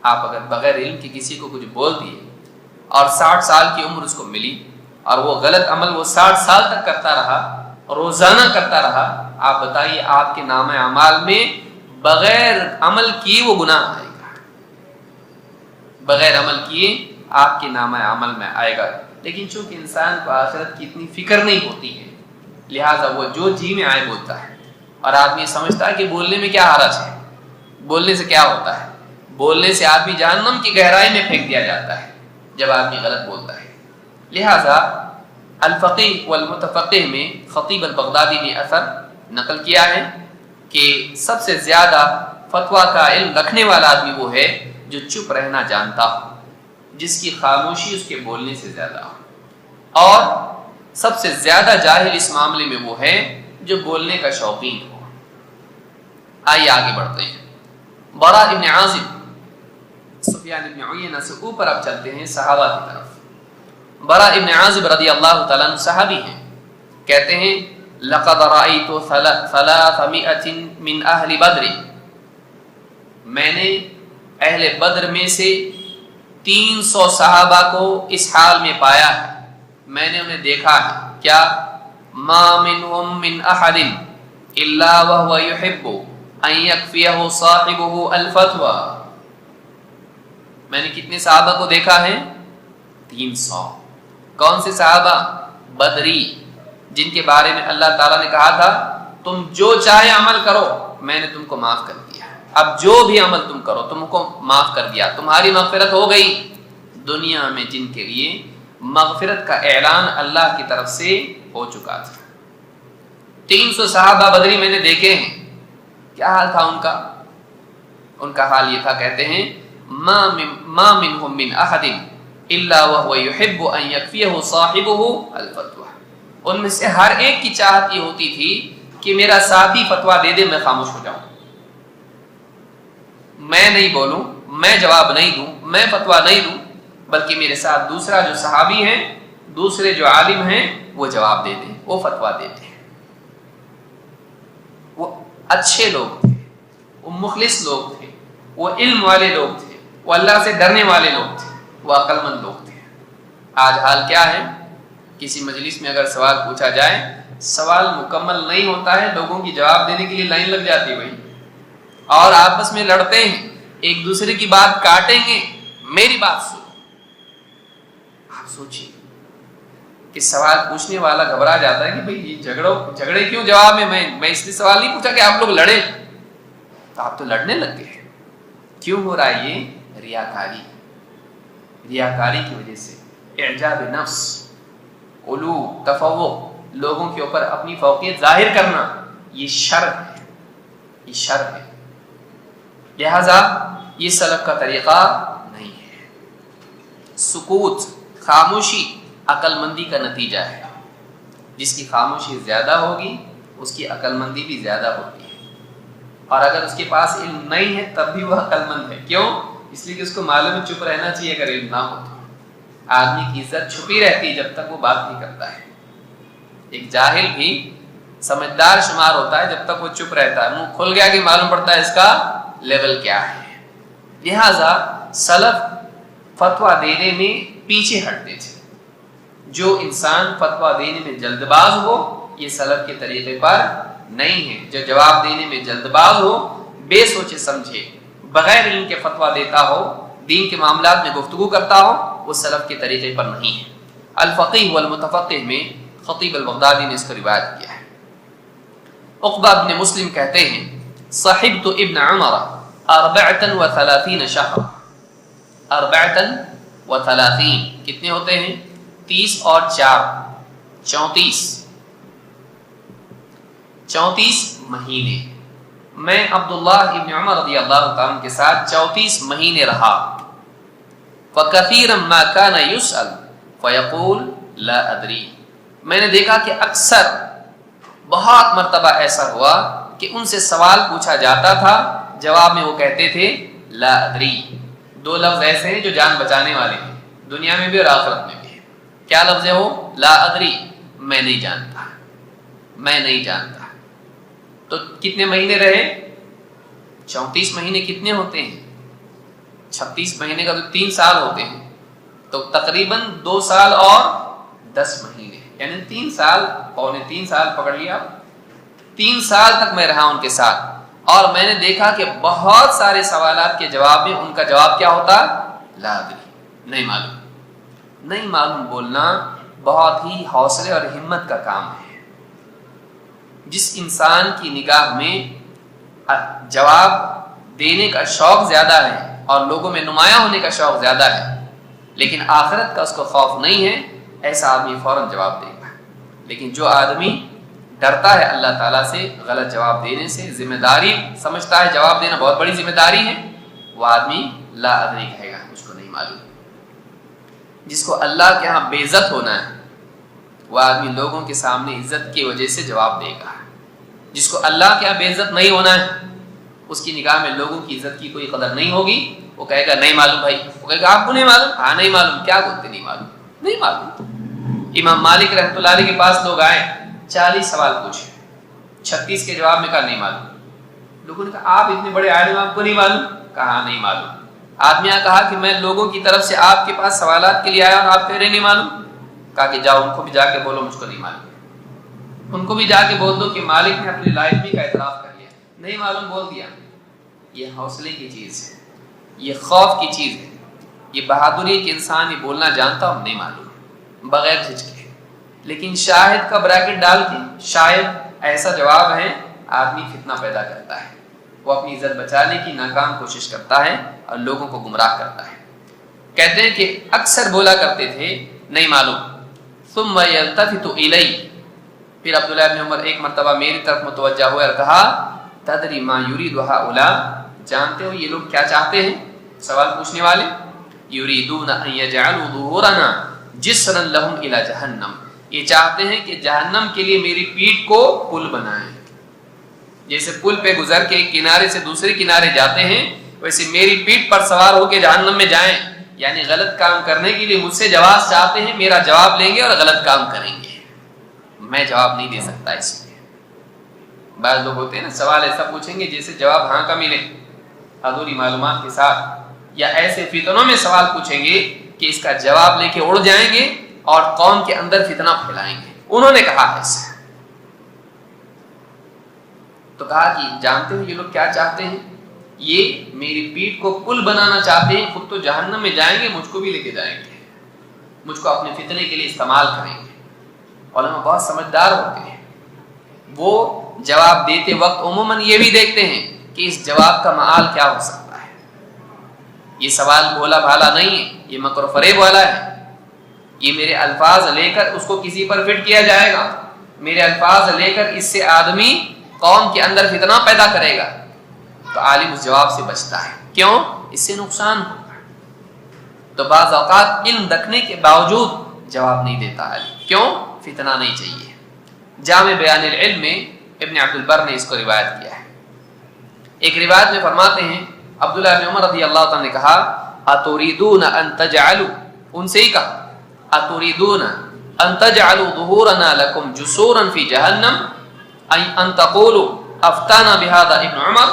آپ اگر بغیر علم کے کسی کو کچھ بول دیے اور 60 سال کی عمر اس کو ملی اور وہ غلط عمل وہ 60 سال تک کرتا رہا، روزانہ کرتا رہا، آپ بتائیے آپ کے نام اعمال میں بغیر عمل کیے وہ گناہ آئے گا، بغیر عمل کیے آپ کے نام عمل میں آئے گا۔ لیکن چونکہ انسان کو آخرت کی اتنی فکر نہیں ہوتی ہے لہٰذا وہ جو جی میں آئے بولتا ہے، اور آدمی سمجھتا ہے کہ بولنے میں کیا حرج ہے، بولنے سے کیا ہوتا ہے، بولنے سے آدمی جہنم کی گہرائی میں پھینک دیا جاتا ہے جب آدمی غلط بولتا ہے۔ لہٰذا الفقیہ والمتفقہ میں خطیب البغدادی نے اثر نقل کیا ہے کہ سب سے زیادہ فتویٰ کا علم رکھنے والا آدمی وہ ہے جو چپ رہنا جانتا ہو، جس کی خاموشی اس کے بولنے سے زیادہ ہو، اور سب سے زیادہ جاہل اس معاملے میں وہ ہے جو بولنے کا شوقین ہو۔ آئیے آگے بڑھتے ہیں۔ برا ابن عازب، سفیان ابن عیینہ سے اوپر اب چلتے ہیں صحابہ کی طرف۔ برا ابن عازب رضی اللہ تعالیٰ عنہ صحابی ہیں، کہتے ہیں لقد رأيت 300 من اہل بدر، میں نے اہل بدر میں سے 300 صحابہ کو اس حال میں پایا ہے، میں نے انہیں دیکھا ہے کیا؟ ما منهم من احد الا وهو يحب ان يكفيه صاحبه الفتوى، میں نے کتنے صحابہ کو دیکھا ہے؟ 300۔ کون سے صحابہ؟ بدری، جن کے بارے میں اللہ تعالیٰ نے کہا تھا تم جو چاہے عمل کرو میں نے تم کو معاف کر دیا، اب جو بھی عمل تم کرو تم کو معاف کر دیا، تمہاری مغفرت ہو گئی۔ دنیا میں جن کے لیے مغفرت کا اعلان اللہ کی طرف سے ہو چکا تھا۔ 300 صحابہ بدری میں نے دیکھے ہیں، کیا حال تھا ان کا؟ ان کا حال یہ تھا، کہتے ہیں ما منهم من احد الا وهو يحب ان يكفيه صاحبه الفتوى، ان میں سے ہر ایک کی چاہت یہ ہوتی تھی کہ میرا ساتھی فتویٰ دے دے میں خاموش ہو جاؤں، میں نہیں بولوں، میں جواب نہیں دوں، میں فتویٰ نہیں دوں، بلکہ میرے ساتھ دوسرا جو صحابی ہیں، دوسرے جو عالم ہیں وہ جواب دے دیں، وہ فتویٰ دیتے ہیں۔ وہ اچھے لوگ تھے، وہ مخلص لوگ تھے، وہ علم والے لوگ تھے، وہ اللہ سے ڈرنے والے لوگ تھے، وہ عقل مند لوگ تھے۔ آج حال کیا ہے؟ کسی مجلس میں اگر سوال پوچھا جائے، سوال مکمل نہیں ہوتا ہے، لوگوں کی جواب دینے کے لیے لائن لگ جاتی ہے بھائی، اور آپس میں لڑتے ہیں، ایک دوسرے کی بات کاٹیں گے، میری بات سنو۔ آپ سوچیے کہ سوال پوچھنے والا گھبرا جاتا ہے کہ بھائی یہ جھگڑے کیوں جواب میں اس لیے سوال نہیں پوچھا کہ آپ لوگ لڑے، تو آپ تو لڑنے لگ گئے۔ کیوں ہو رہا ہے یہ؟ ریاکاری کی وجہ سے، اعجاب نفس، علو، تفوق، لوگوں کے اوپر اپنی فوقیت ظاہر کرنا، یہ شر ہے، یہ شر ہے۔ لہذا یہ سلف کا طریقہ نہیں ہے۔ سکوت، خاموشی عقل مندی کا نتیجہ ہے، جس کی خاموشی زیادہ ہوگی اس کی عقل مندی بھی زیادہ ہوتی ہے، اور اگر اس کے پاس علم نہیں ہے تب بھی وہ عقل مند ہے۔ کیوں؟ اس لیے کہ اس کو معلوم ہے چپ رہنا چاہیے اگر علم نہ ہو تو۔ آدمی کی عزت چھپی رہتی ہے جب تک وہ بات نہیں کرتا ہے۔ ایک جاہل بھی سمجھدار شمار ہوتا ہے جب تک وہ چپ رہتا ہے، منہ کھل گیا کہ معلوم پڑتا ہے اس کا لیول کیا ہے۔ لہذا سلف فتویٰ دینے میں پیچھے ہٹتے تھے۔ جو انسان فتویٰ دینے میں جلد باز ہو یہ سلف کے طریقے پر نہیں ہے۔ جو جواب دینے میں جلد باز ہو، بے سوچے سمجھے، بغیر علم کے فتویٰ دیتا ہو، دین کے معاملات میں گفتگو کرتا ہو، وہ سلف کے طریقے پر نہیں ہے۔ الفقیہ والمتفقہ میں خطیب البغدادی نے اس کو روایت کیا ہے۔ عقبہ بن مسلم کہتے ہیں صحبت ابن عمر 34 شہر، 34 کتنے ہوتے ہیں؟ 30 اور 4 34 مہینے۔ میں عبداللہ ابن عمر رضی اللہ تعالیٰ کے ساتھ 34 مہینے رہا۔ فَكَثِيرًا مَا كَانَ يُسْأَلُ فَيَقُولُ لَا أَدْرِي، میں نے دیکھا کہ اکثر بہت مرتبہ ایسا ہوا کہ ان سے سوال پوچھا جاتا تھا، جواب میں وہ کہتے تھے لا ادری۔ دو لفظ ایسے ہیں جو جان بچانے والے ہیں، دنیا میں بھی اور آخرت میں بھی۔ کیا لفظ ہے وہ؟ لا ادری، میں نہیں جانتا، میں نہیں جانتا۔ تو کتنے مہینے رہے؟ 34 مہینے کتنے ہوتے ہیں؟ 36 مہینے کا تو 3 سال ہوتے ہیں، تو تقریباً 2 سال اور 10 مہینے، یعنی 3 سال، پونے 3 سال پکڑ لیا۔ 3 سال تک میں رہا ان کے ساتھ، اور میں نے دیکھا کہ بہت سارے سوالات کے جواب میں ان کا جواب کیا ہوتا؟ لا ادری، نہیں معلوم۔ نہیں معلوم بولنا بہت ہی حوصلے اور ہمت کا کام ہے۔ جس انسان کی نگاہ میں جواب دینے کا شوق زیادہ ہے اور لوگوں میں نمایاں ہونے کا شوق زیادہ ہے، لیکن آخرت کا اس کو خوف نہیں ہے، ایسا آدمی فوراً جواب دے گا۔ لیکن جو آدمی ڈرتا ہے اللہ تعالیٰ سے غلط جواب دینے سے، ذمہ داری سمجھتا ہے جواب دینا بہت بڑی ذمہ داری ہے، وہ آدمی لا ادری کہے گا، مجھ کو نہیں معلوم۔ جس کو اللہ کے ہاں بے عزت ہونا ہے وہ آدمی لوگوں کے سامنے عزت کی وجہ سے جواب دے گا۔ جس کو اللہ کے ہاں بے عزت نہیں ہونا ہے، اس کی نگاہ میں لوگوں کی عزت کی کوئی قدر نہیں ہوگی، وہ کہے گا نہیں معلوم بھائی، وہ کہے گا آپ کو نہیں معلوم؟ ہاں نہیں معلوم۔ کیا بولتے نہیں معلوم؟ نہیں معلوم۔ امام مالک رحمۃ اللہ علیہ کے پاس لوگ آئے، 40 سوال پوچھے، 36 کے جواب میں کہا نہیں معلوم۔ لوگوں نے کہا آپ اتنے بڑے عالم آپ کو نہیں معلوم؟ کہا نہیں معلوم۔ آدمی نے کہا کہ میں لوگوں کی طرف سے آپ کے پاس سوالات کے لیے آیا اور آپ کہہ رہے نہیں معلوم؟ کہا کہ جاؤ ان کو بھی جا کے بولو مجھ کو نہیں معلوم، ان کو بھی جا کے بول دو کہ مالک نے اپنی لائبریری کا اعتراف کر لیا، نہیں معلوم بول دیا۔ یہ حوصلے کی چیز ہے، یہ خوف کی چیز ہے، یہ بہادری کہ انسان یہ بولنا جانتا ہوں نہیں معلوم بغیر جھجکے۔ لیکن شاہد کا بریکٹ ڈال کے شاید ایسا جواب ہے، آدمی فتنہ پیدا کرتا ہے، وہ اپنی عزت بچانے کی ناکام کوشش کرتا ہے اور لوگوں کو گمراہ کرتا ہے۔ کہتے ہیں کہ اکثر بولا کرتے تھے نہیں معلوم، ثم یلتفت الی، پھر عبداللہ ابن عمر ایک مرتبہ میری طرف متوجہ ہوئے اور کہا تدری ما یرید ہؤلاء، جانتے ہو یہ لوگ کیا چاہتے ہیں؟ سوال پوچھنے والے، یریدون ان یجعلوا ظہورنا جسرا لهم الی جہنم، یہ چاہتے ہیں کہ جہنم کے لیے میری پیٹھ کو پل بنائیں۔ جیسے پل پہ گزر کے ایک کنارے سے دوسرے کنارے جاتے ہیں، ویسے میری پیٹھ پر سوار ہو کے جہنم میں جائیں، یعنی غلط کام کرنے کے لیے مجھ سے جواز چاہتے ہیں، میرا جواب لیں گے اور غلط کام کریں گے، میں جواب نہیں دے سکتا۔ اس لیے بعض لوگ ہوتے ہیں نا سوال ایسا پوچھیں گے جیسے جواب ہاں کا ملے ادھوری معلومات کے ساتھ، یا ایسے فتنوں میں سوال پوچھیں گے کہ اس کا جواب لے کے اڑ جائیں گے اور قوم کے اندر فتنہ پھیلائیں گے۔ انہوں نے کہا ایسا، تو کہا کہ جانتے ہو یہ لوگ کیا چاہتے ہیں؟ یہ میری پیٹھ کو پل بنانا چاہتے ہیں، خود تو جہنم میں جائیں گے، مجھ کو بھی لے کے جائیں گے، مجھ کو اپنے فتنے کے لیے استعمال کریں گے۔ علماء بہت سمجھدار ہوتے ہیں، وہ جواب دیتے وقت عموماً یہ بھی دیکھتے ہیں کہ اس جواب کا معال کیا ہو سکتا ہے۔ یہ سوال بھولا بھالا نہیں ہے، یہ مکر و فریب والا ہے، یہ میرے الفاظ لے کر اس کو کسی پر فٹ کیا جائے گا، میرے الفاظ لے کر اس سے آدمی قوم کے اندر فتنہ پیدا کرے گا، تو عالم اس جواب سے بچتا ہے۔ کیوں؟ اس سے نقصان ہوگا۔ تو بعض اوقات علم رکھنے کے باوجود جواب نہیں دیتا ہے، کیوں؟ فتنہ نہیں چاہیے۔ جامع بیان العلم میں ابن عبد البر نے اس کو روایت کیا ہے۔ ایک روایت میں فرماتے ہیں عبداللہ بن عمر رضی اللہ تعالیٰ نے کہا اتریدون ان تجعلوا، ان سے ہی کہا اتریدون ان تجعلوا ظہورنا لکم جسورا فی جہنم ان تقولوا افتانا بهذا ابن عمر،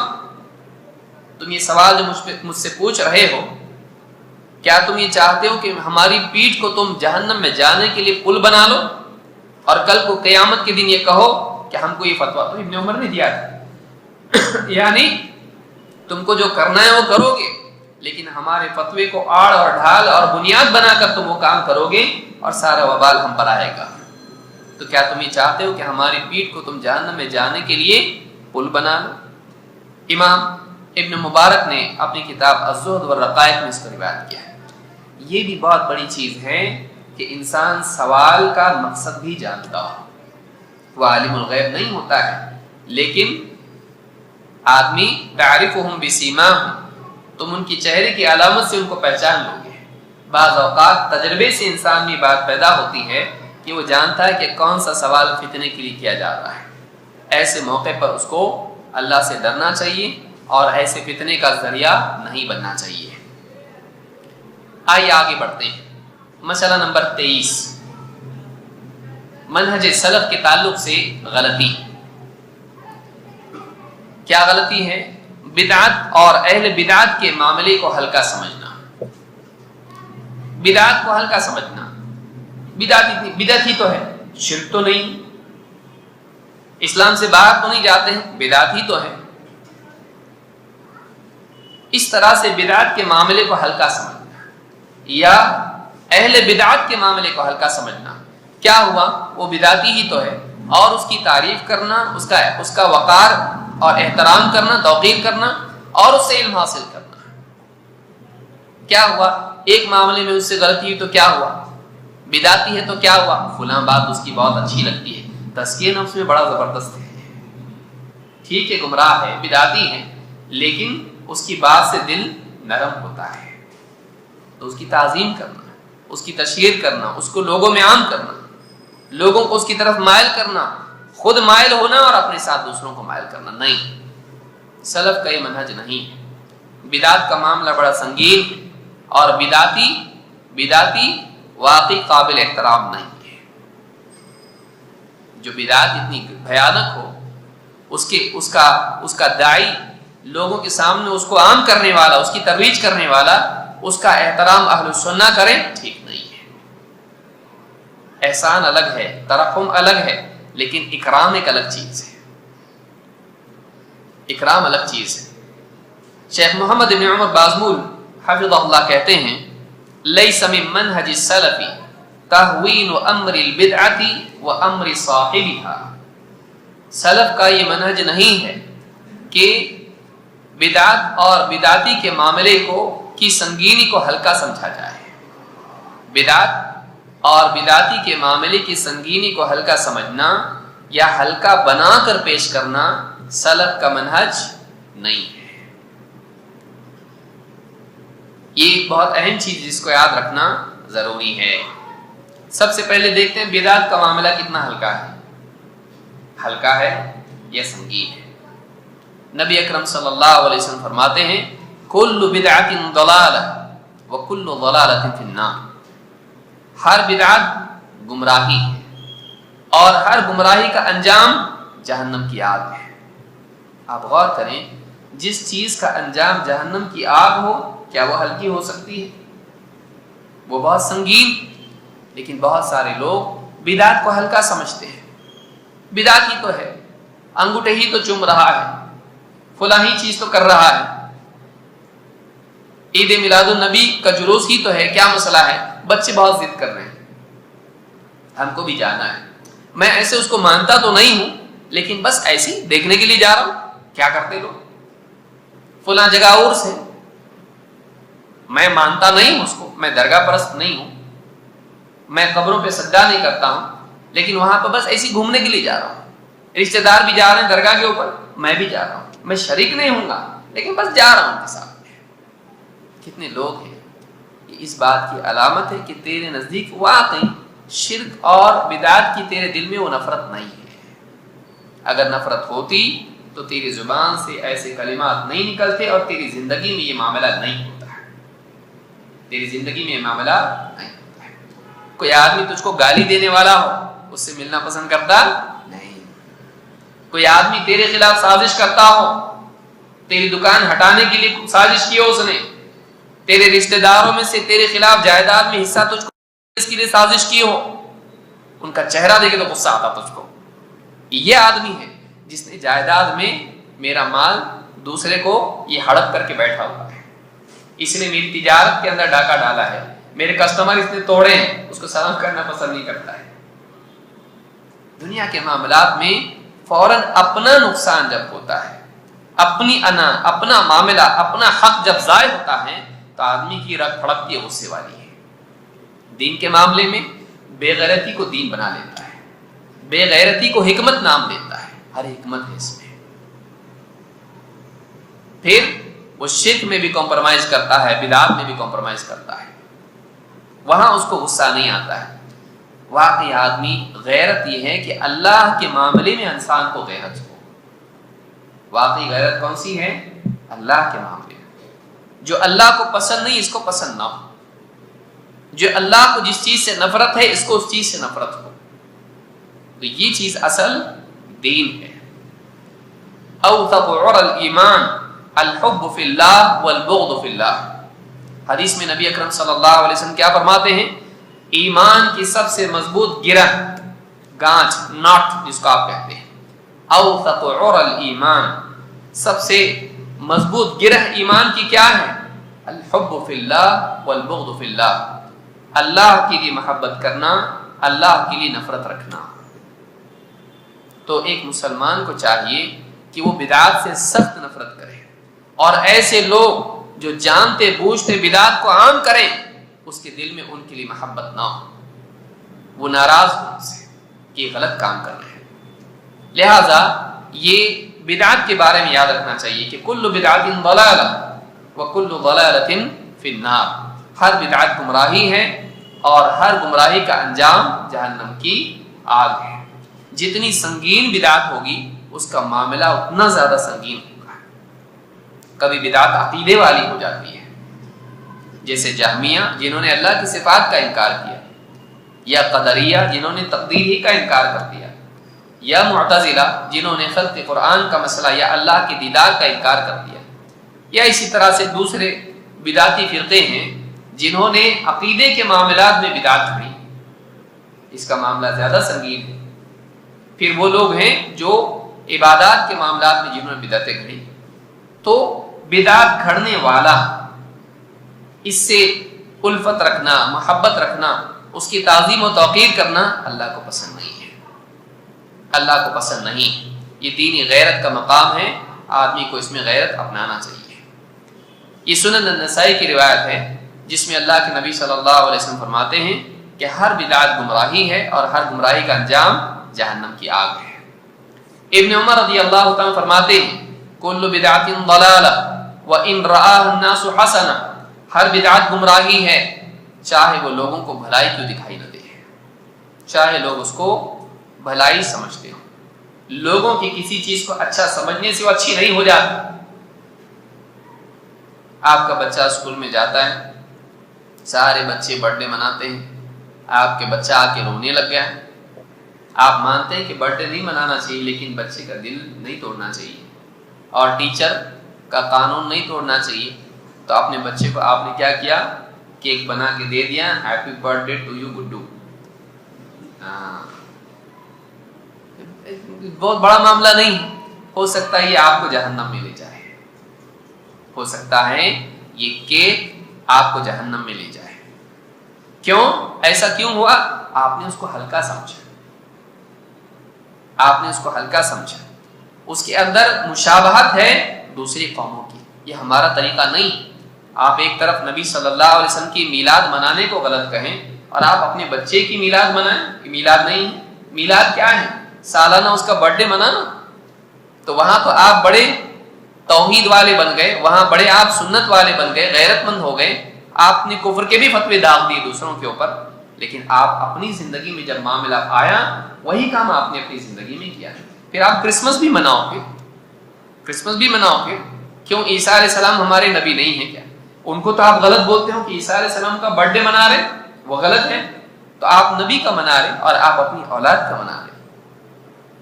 تم یہ سوال جو مجھ سے پوچھ رہے ہو، کیا تم یہ چاہتے ہو کہ ہماری پیٹھ کو تم جہنم میں جانے کے لیے پل بنا لو اور کل کو قیامت کے دن یہ کہو کہ ہم کو یہ فتویٰ تو ابن عمر نے دیا تھا یعنی تم کو جو کرنا ہے وہ کرو گے، لیکن ہمارے فتوے کو آڑ اور ڈھال اور بنیاد بنا کر تم وہ کام کرو گے اور سارا وبال ہم پر آئے گا۔ تو کیا تم یہ چاہتے ہو کہ ہماری پیٹھ کو تم جہنم میں جانے کے لیے پل بنا لو؟ امام ابن مبارک نے اپنی کتاب الزہد والرقائق میں اس کو روایت کیا ہے۔ یہ بھی بہت بڑی چیز ہے کہ انسان سوال کا مقصد بھی جانتا ہو۔ وہ عالم الغیب نہیں ہوتا ہے، لیکن آدمی تعرفہم بسیماہم، تم ان کی چہرے کی علامت سے ان کو پہچان لو گے۔ بعض اوقات تجربے سے انسان میں بات پیدا ہوتی ہے کہ وہ جانتا ہے کہ کون سا سوال فتنے کے لیے کیا جا رہا ہے۔ ایسے موقع پر اس کو اللہ سے ڈرنا چاہیے اور ایسے فتنے کا ذریعہ نہیں بننا چاہیے۔ آئیے آگے بڑھتے ہیں۔ مسئلہ نمبر 23، منہج سلف کے تعلق سے غلطی۔ کیا غلطی ہے؟ بدعت اور اہل بدعت کے معاملے کو ہلکا سمجھنا، بدعت کو ہلکا سمجھنا۔ بدعت ہی تو ہے، شرک تو نہیں، اسلام سے باہر تو نہیں جاتے ہیں، بدعت ہی تو ہے۔ اس طرح سے بدعت کے معاملے کو ہلکا سمجھنا، یا اہل بدعت کے معاملے کو ہلکا سمجھنا، کیا ہوا وہ بدعتی ہی تو ہے، اور اس کی تعریف کرنا، اس کا وقار اور احترام کرنا، توقیر کرنا اور اس سے علم حاصل کرنا۔ کیا ہوا ایک معاملے میں اس سے غلطی ہوئی تو کیا ہوا، بدعتی ہے تو کیا ہوا، فلاں بات اس کی بہت اچھی لگتی ہے، تزکیہ نفس میں بڑا زبردست ہے، ٹھیک ہے گمراہ ہے بدعتی ہے لیکن اس کی بات سے دل نرم ہوتا ہے، تو اس کی تعظیم کرنا، اس کی تشہیر کرنا، اس کو لوگوں میں عام کرنا، لوگوں کو اس کی طرف مائل کرنا، خود مائل ہونا اور اپنے ساتھ دوسروں کو مائل کرنا نہیں، سلف کا یہ منہج نہیں ہے۔ بدعت کا معاملہ بڑا سنگین ہے اور بدعتی واقعی قابل احترام نہیں ہے۔ جو بدعت اتنی بھیانک ہو اس کا داعی لوگوں کے سامنے اس کو عام کرنے والا، اس کی ترویج کرنے والا، اس کا احترام اہل السنہ کریں، ٹھیک نہیں ہے۔ احسان الگ ہے، ترحم الگ ہے، لیکن اکرام ایک الگ چیز ہے، اکرام الگ چیز ہے۔ شیخ محمد بن عمر بازمول حفظہ اللہ کہتے ہیں لیس من منہج السلف تہوین امر البدعۃ وامر صاحبها، سلف کا یہ منہج نہیں ہے کہ بدعت اور بدعتی کے معاملے کی سنگینی کو ہلکا سمجھا جائے۔ بدعت اور بدعتی کے معاملے کی سنگینی کو ہلکا سمجھنا یا ہلکا بنا کر پیش کرنا سلف کا منہج نہیں ہے۔ یہ بہت اہم چیز جس کو یاد رکھنا ضروری ہے۔ سب سے پہلے دیکھتے ہیں بدعت کا معاملہ کتنا ہلکا ہے، ہلکا ہے یا سنگین ہے۔ نبی اکرم صلی اللہ علیہ وسلم فرماتے ہیں کل بدعت ضلالہ وکل ضلالۃ فی النار، ہر بدعت گمراہی ہے اور ہر گمراہی کا انجام جہنم کی آگ ہے۔ آپ غور کریں، جس چیز کا انجام جہنم کی آگ ہو کیا وہ ہلکی ہو سکتی ہے؟ وہ بہت سنگین، لیکن بہت سارے لوگ بدعت کو ہلکا سمجھتے ہیں۔ بدعت ہی تو ہے، انگوٹھے ہی تو چوم رہا ہے، فلاں ہی چیز تو کر رہا ہے، عید میلاد النبی کا جلوس ہی تو ہے، کیا مسئلہ ہے؟ بچے بہت ضد کر رہے ہیں، ہم کو بھی جانا ہے، میں ایسے اس کو مانتا تو نہیں ہوں لیکن بس ایسے دیکھنے کے لیے جا رہا ہوں، کیا کرتے لوگ، فلاں جگہ اور سے، میں مانتا نہیں ہوں اس کو، میں درگاہ پرست نہیں ہوں، میں قبروں پہ سجدہ نہیں کرتا ہوں، لیکن وہاں پہ بس ایسے گھومنے کے لیے جا رہا ہوں، رشتہ دار بھی جا رہے ہیں درگاہ کے اوپر، میں بھی جا رہا ہوں، میں شریک نہیں ہوں گا لیکن بس جا رہا ہوں ان کے ساتھ۔ کتنے لوگ ہیں، یہ اس بات کی علامت ہے کہ تیرے نزدیک واقعی شرک اور بدعت کی تیرے دل میں وہ نفرت نہیں ہے۔ اگر نفرت ہوتی تو تیری زبان سے ایسے کلمات نہیں نکلتے اور تیری زندگی میں یہ معاملہ نہیں ہوتا ہے، تیری زندگی میں یہ معاملہ نہیں ہوتا ہے۔ کوئی آدمی تجھ کو گالی دینے والا ہو، اس سے ملنا پسند کرتا نہیں۔ کوئی آدمی تیرے خلاف سازش کرتا ہو، تیری دکان ہٹانے کے لیے سازش کی ہو اس نے، تیرے رشتہ داروں میں سے تیرے خلاف جائیداد میں حصہ تجھ کو اس کے لیے سازش کی ہو، ان کا چہرہ دیکھے تو غصہ آتا تجھ کو، یہ آدمی ہے جس نے جائیداد میں میرا مال دوسرے کو یہ ہڑپ کر کے بیٹھا ہوا ہے، اس نے میری تجارت کے اندر ڈاکہ ڈالا ہے، میرے کسٹمر اس نے توڑے ہیں، اس کو سلام کرنا پسند نہیں کرتا ہے۔ دنیا کے معاملات میں فوراً اپنا نقصان جب ہوتا ہے، اپنی انا، اپنا معاملہ، اپنا حق جب ضائع ہوتا ہے تو آدمی کی رگ پھڑکتی ہے غصے والی ہے۔ دین کے معاملے میں بے غیرتی کو دین بنا لیتا ہے، بے غیرتی کو حکمت نام دیتا ہے، ہر حکمت ہے اس میں۔ پھر وہ شرک میں بھی کمپرومائز کرتا ہے، بدعات میں بھی کمپرومائز کرتا ہے، وہاں اس کو غصہ نہیں آتا ہے۔ واقعی آدمی غیرت یہ ہے کہ اللہ کے معاملے میں انسان کو غیرت ہو۔ واقعی غیرت کون سی ہے؟ اللہ کے معاملے میں، جو اللہ کو پسند نہیں اس کو پسند نہ ہو، جو اللہ کو جس چیز سے نفرت ہے اس کو اس چیز سے نفرت ہو، تو یہ چیز اصل دین ہے۔ اوثق عرى الایمان الحب فی اللہ والبغض فی اللہ، حدیث میں نبی اکرم صلی اللہ علیہ وسلم کیا فرماتے ہیں؟ ایمان کی سب سے مضبوط گرہ، گانچ، ناٹ جس کو آپ کہتے ہیں، اوثق عرى الایمان، سب سے مضبوط گرہ ایمان کی کیا ہے؟ الحب فی اللہ والبغض فی اللہ، اللہ کے لیے محبت کرنا، اللہ کے لیے نفرت رکھنا۔ تو ایک مسلمان کو چاہیے کہ وہ بدعات سے سخت نفرت کرے، اور ایسے لوگ جو جانتے بوجھتے بدعات کو عام کریں اس کے دل میں ان کے لیے محبت نہ ہو، وہ ناراض ہو ان سے کہ غلط کام کر رہے ہیں۔ لہذا یہ بدعات کے بارے میں یاد رکھنا چاہیے کہ کل بدعت ضلالہ وکل ضلالۃ فی النار، ہر بدعت گمراہی ہے اور ہر گمراہی کا انجام جہنم کی آگ ہے۔ جتنی سنگین بدعت ہوگی اس کا معاملہ اتنا زیادہ سنگین ہوگا۔ کبھی بدعت عقیدے والی ہو جاتی ہے، جیسے جہمیہ جنہوں نے اللہ کی صفات کا انکار کیا، یا قدریہ جنہوں نے تقدیر ہی کا انکار کر دیا، یا معتزلہ جنہوں نے خلق قرآن کا مسئلہ یا اللہ کے دیدار کا انکار کر دیا، یا اسی طرح سے دوسرے بدعتی فرقے ہیں جنہوں نے عقیدے کے معاملات میں بدعت کھڑی، اس کا معاملہ زیادہ سنگین ہے۔ پھر وہ لوگ ہیں جو عبادات کے معاملات میں جنہوں نے بدعتیں کھڑی۔ تو بدعت گھڑنے والا، اس سے الفت رکھنا، محبت رکھنا، اس کی تعظیم و توقیر کرنا اللہ کو پسند نہیں ہے، اللہ کو پسند نہیں۔ یہ دینی غیرت کا مقام ہے، آدمی کو اس میں غیرت اپنانا چاہیے۔ یہ سنن النسائی کی روایت ہے جس میں اللہ کے نبی صلی اللہ علیہ وسلم فرماتے ہیں کہ ہر بدعت گمراہی ہے اور ہر گمراہی کا انجام جہنم کی آگ ہے۔ ابن عمر رضی اللہ تعالیٰ فرماتے ہیں کل بدعت ضلالہ وان رآہ الناس حسنہ، ہر بدعت گمراہی ہے چاہے وہ لوگوں کو بھلائی کیوں دکھائی نہ دے، چاہے لوگ اس کو بھلائی سمجھتے ہوں۔ لوگوں کی کسی چیز کو اچھا سمجھنے سے وہ اچھی نہیں ہو جاتی۔ آپ کا بچہ اسکول میں جاتا ہے، سارے بچے برتھ ڈے مناتے ہیں، آپ کے بچہ آ کے رونے لگ گیا ہے، آپ مانتے ہیں کہ برتھ ڈے نہیں منانا چاہیے لیکن بچے کا دل نہیں توڑنا چاہیے، اور ٹیچر کا قانون نہیں توڑنا چاہیے، تو اپنے بچے کو آپ نے کیا کیا، کیک بنا کے دے دیا، ہیپی برتھ ڈے ٹو یو گڈو۔ بہت بڑا معاملہ نہیں، ہو سکتا ہے یہ آپ کو جہنم میں لے جائے، ہو سکتا ہے یہ کیک آپ کو جہنم میں لے جائے۔ کیوں ایسا کیوں ہوا؟ آپ نے اس کو ہلکا سمجھا، آپ نے اس کو ہلکا سمجھا، اس کے اندر مشابہت ہے دوسری قوموں کی، یہ ہمارا طریقہ نہیں۔ آپ ایک طرف نبی صلی اللہ علیہ وسلم کی میلاد منانے کو غلط کہیں اور آپ اپنے بچے کی میلاد منائیں، یہ میلاد نہیں ہے۔ میلاد کیا ہے؟ سالانہ اس کا برتھ ڈے منانا۔ تو وہاں تو آپ بڑے توحید والے بن گئے، وہاں بڑے آپ سنت والے بن گئے، غیرت مند ہو گئے، آپ نے کفر کے بھی فتوے داغ دیے دوسروں کے اوپر، لیکن آپ اپنی زندگی میں جب معاملہ آیا وہی کام آپ نے اپنی زندگی میں کیا۔ پھر آپ کرسمس بھی مناؤ گے، کرسمس بھی مناؤ گے، کیوں؟ عیسیٰ علیہ السلام ہمارے نبی نہیں ہیں کیا؟ ان کو تو آپ غلط بولتے ہو کہ عیسیٰ علیہ السلام کا برتھ ڈے منا رہے، وہ غلط ہے، تو آپ نبی کا منا رہے اور آپ اپنی اولاد کا منا رہے۔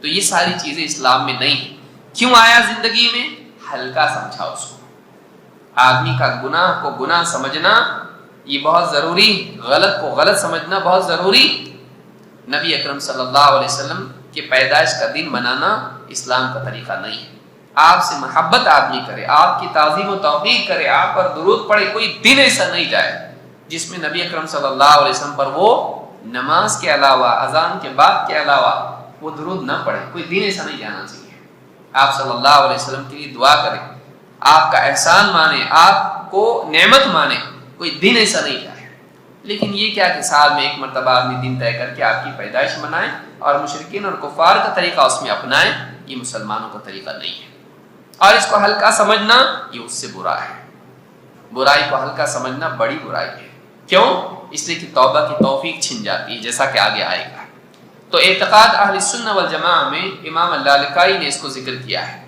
تو یہ ساری چیزیں اسلام میں نہیں ہیں۔ کیوں آیا زندگی میں؟ ہلکا سمجھا اس کو۔ آدمی کا گناہ کو گناہ سمجھنا یہ بہت ضروری، غلط کو غلط سمجھنا بہت ضروری۔ نبی اکرم صلی اللہ علیہ وسلم کے پیدائش کا دن منانا اسلام کا طریقہ نہیں ہے۔ آپ سے محبت آدمی کرے، آپ کی تعظیم و توقیر کرے، آپ پر درود پڑھے، کوئی دن ایسا نہیں جائے جس میں نبی اکرم صلی اللہ علیہ وسلم پر وہ نماز کے علاوہ، اذان کے بعد کے علاوہ وہ درود نہ پڑھے، کوئی دن ایسا نہیں جانا چاہیے۔ آپ صلی اللہ علیہ وسلم کے لیے دعا کریں، آپ کا احسان مانے، آپ کو نعمت مانے، کوئی دن ایسا نہیں جائے۔ لیکن یہ کیا کہ سال میں ایک مرتبہ آدمی دن طے کر کے آپ کی پیدائش منائیں اور مشرکین اور کفار کا طریقہ اس میں اپنائیں، یہ مسلمانوں کا طریقہ نہیں ہے۔ اور اس کو ہلکا سمجھنا یہ اس سے برا ہے۔ برائی کو ہلکا سمجھنا بڑی برائی ہے۔ کیوں؟ اس لیے کہ توبہ کی توفیق چھن جاتی ہے، جیسا کہ آگے آئے گا۔ تو اعتقاد اہل سنت والجماعہ میں امام اللالکائی نے اس کو ذکر کیا ہے۔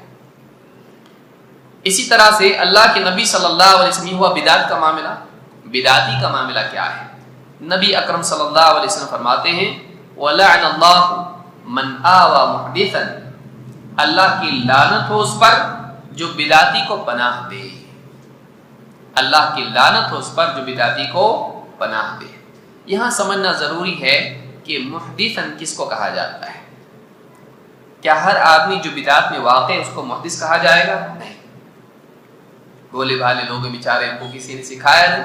اسی طرح سے اللہ کے نبی صلی اللہ علیہ وسلم ہوا بدعت کا معاملہ، بدعتی کا معاملہ کیا ہے؟ نبی اکرم صلی اللہ علیہ وسلم فرماتے ہیں وَلَعْنَ اللَّهُ مَنْ آوَى مُحْدِثًا، اللہ کی لعنت ہو اس پر جو بدعتی کو پناہ دے، اللہ کی لعنت ہو اس پر جو بدعتی کو پناہ دے۔ یہاں سمجھنا ضروری ہے کہ محدثاً کس کو کہا جاتا ہے۔ کیا ہر آدمی جو بدعت میں واقع ہے اس کو محدث کہا جائے گا؟ نہیں۔ بولے بھالے لوگ بیچارے، ان کو کسی نے سکھایا نہیں،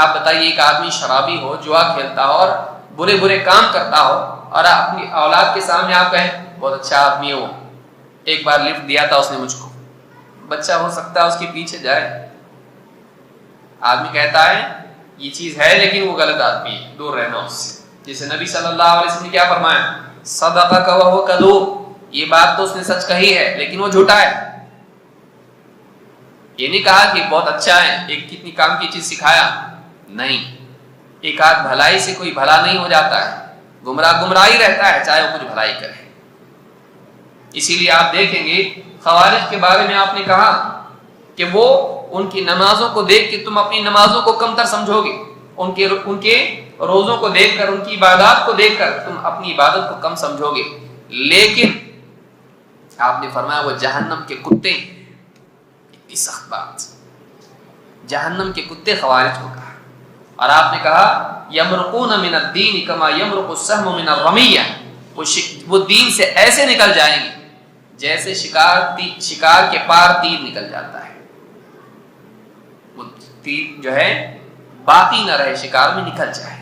آپ بتائیے ایک آدمی شرابی ہو، جوا کھیلتا ہو اور برے برے کام کرتا ہو، اور اپنی اولاد کے سامنے آپ کہیں بہت اچھا آدمی ہے وہ، ایک بار لفٹ دیا تھا اس نے مجھ کو، بچہ ہو سکتا ہے اس کے پیچھے جائے، آدمی کہتا ہے یہ چیز ہے لیکن وہ غلط آدمی ہے، دور رہنا اس سے۔ جیسے نبی صلی اللہ علیہ وسلم نے کیا فرمایا، صدقک وہو کذوب، یہ بات تو اس نے سچ کہی ہے لیکن وہ جھوٹا ہے۔ یہ نہیں کہا کہ بہت اچھا ہے، ایک کتنی کام کی چیز سکھایا، نہیں، ایک آدھ بھلائی سے کوئی بھلا نہیں ہو جاتا ہے، گمراہی رہتا ہے چاہے وہ کچھ بھلائی کرے۔ اسی لیے آپ دیکھیں گے خوارج کے بارے میں آپ نے کہا کہ وہ ان کی نمازوں کو دیکھ کے تم اپنی نمازوں کو کم تر سمجھو گے، ان کے روزوں کو دیکھ کر، ان کی عبادات کو دیکھ کر تم اپنی عبادت کو کم سمجھو گے، لیکن آپ نے فرمایا وہ جہنم کے کتے، اتنی سخت بات، جہنم کے کتے خوارج کو کہا۔ اور آپ نے کہا یمرقون من الدین کما یمرق السهم من الرمیہ، وہ دین سے ایسے نکل جائیں گے جیسے شکار کے پار تیر نکل جاتا ہے، وہ تیر جو ہے باقی نہ رہے، شکار میں نکل جائے،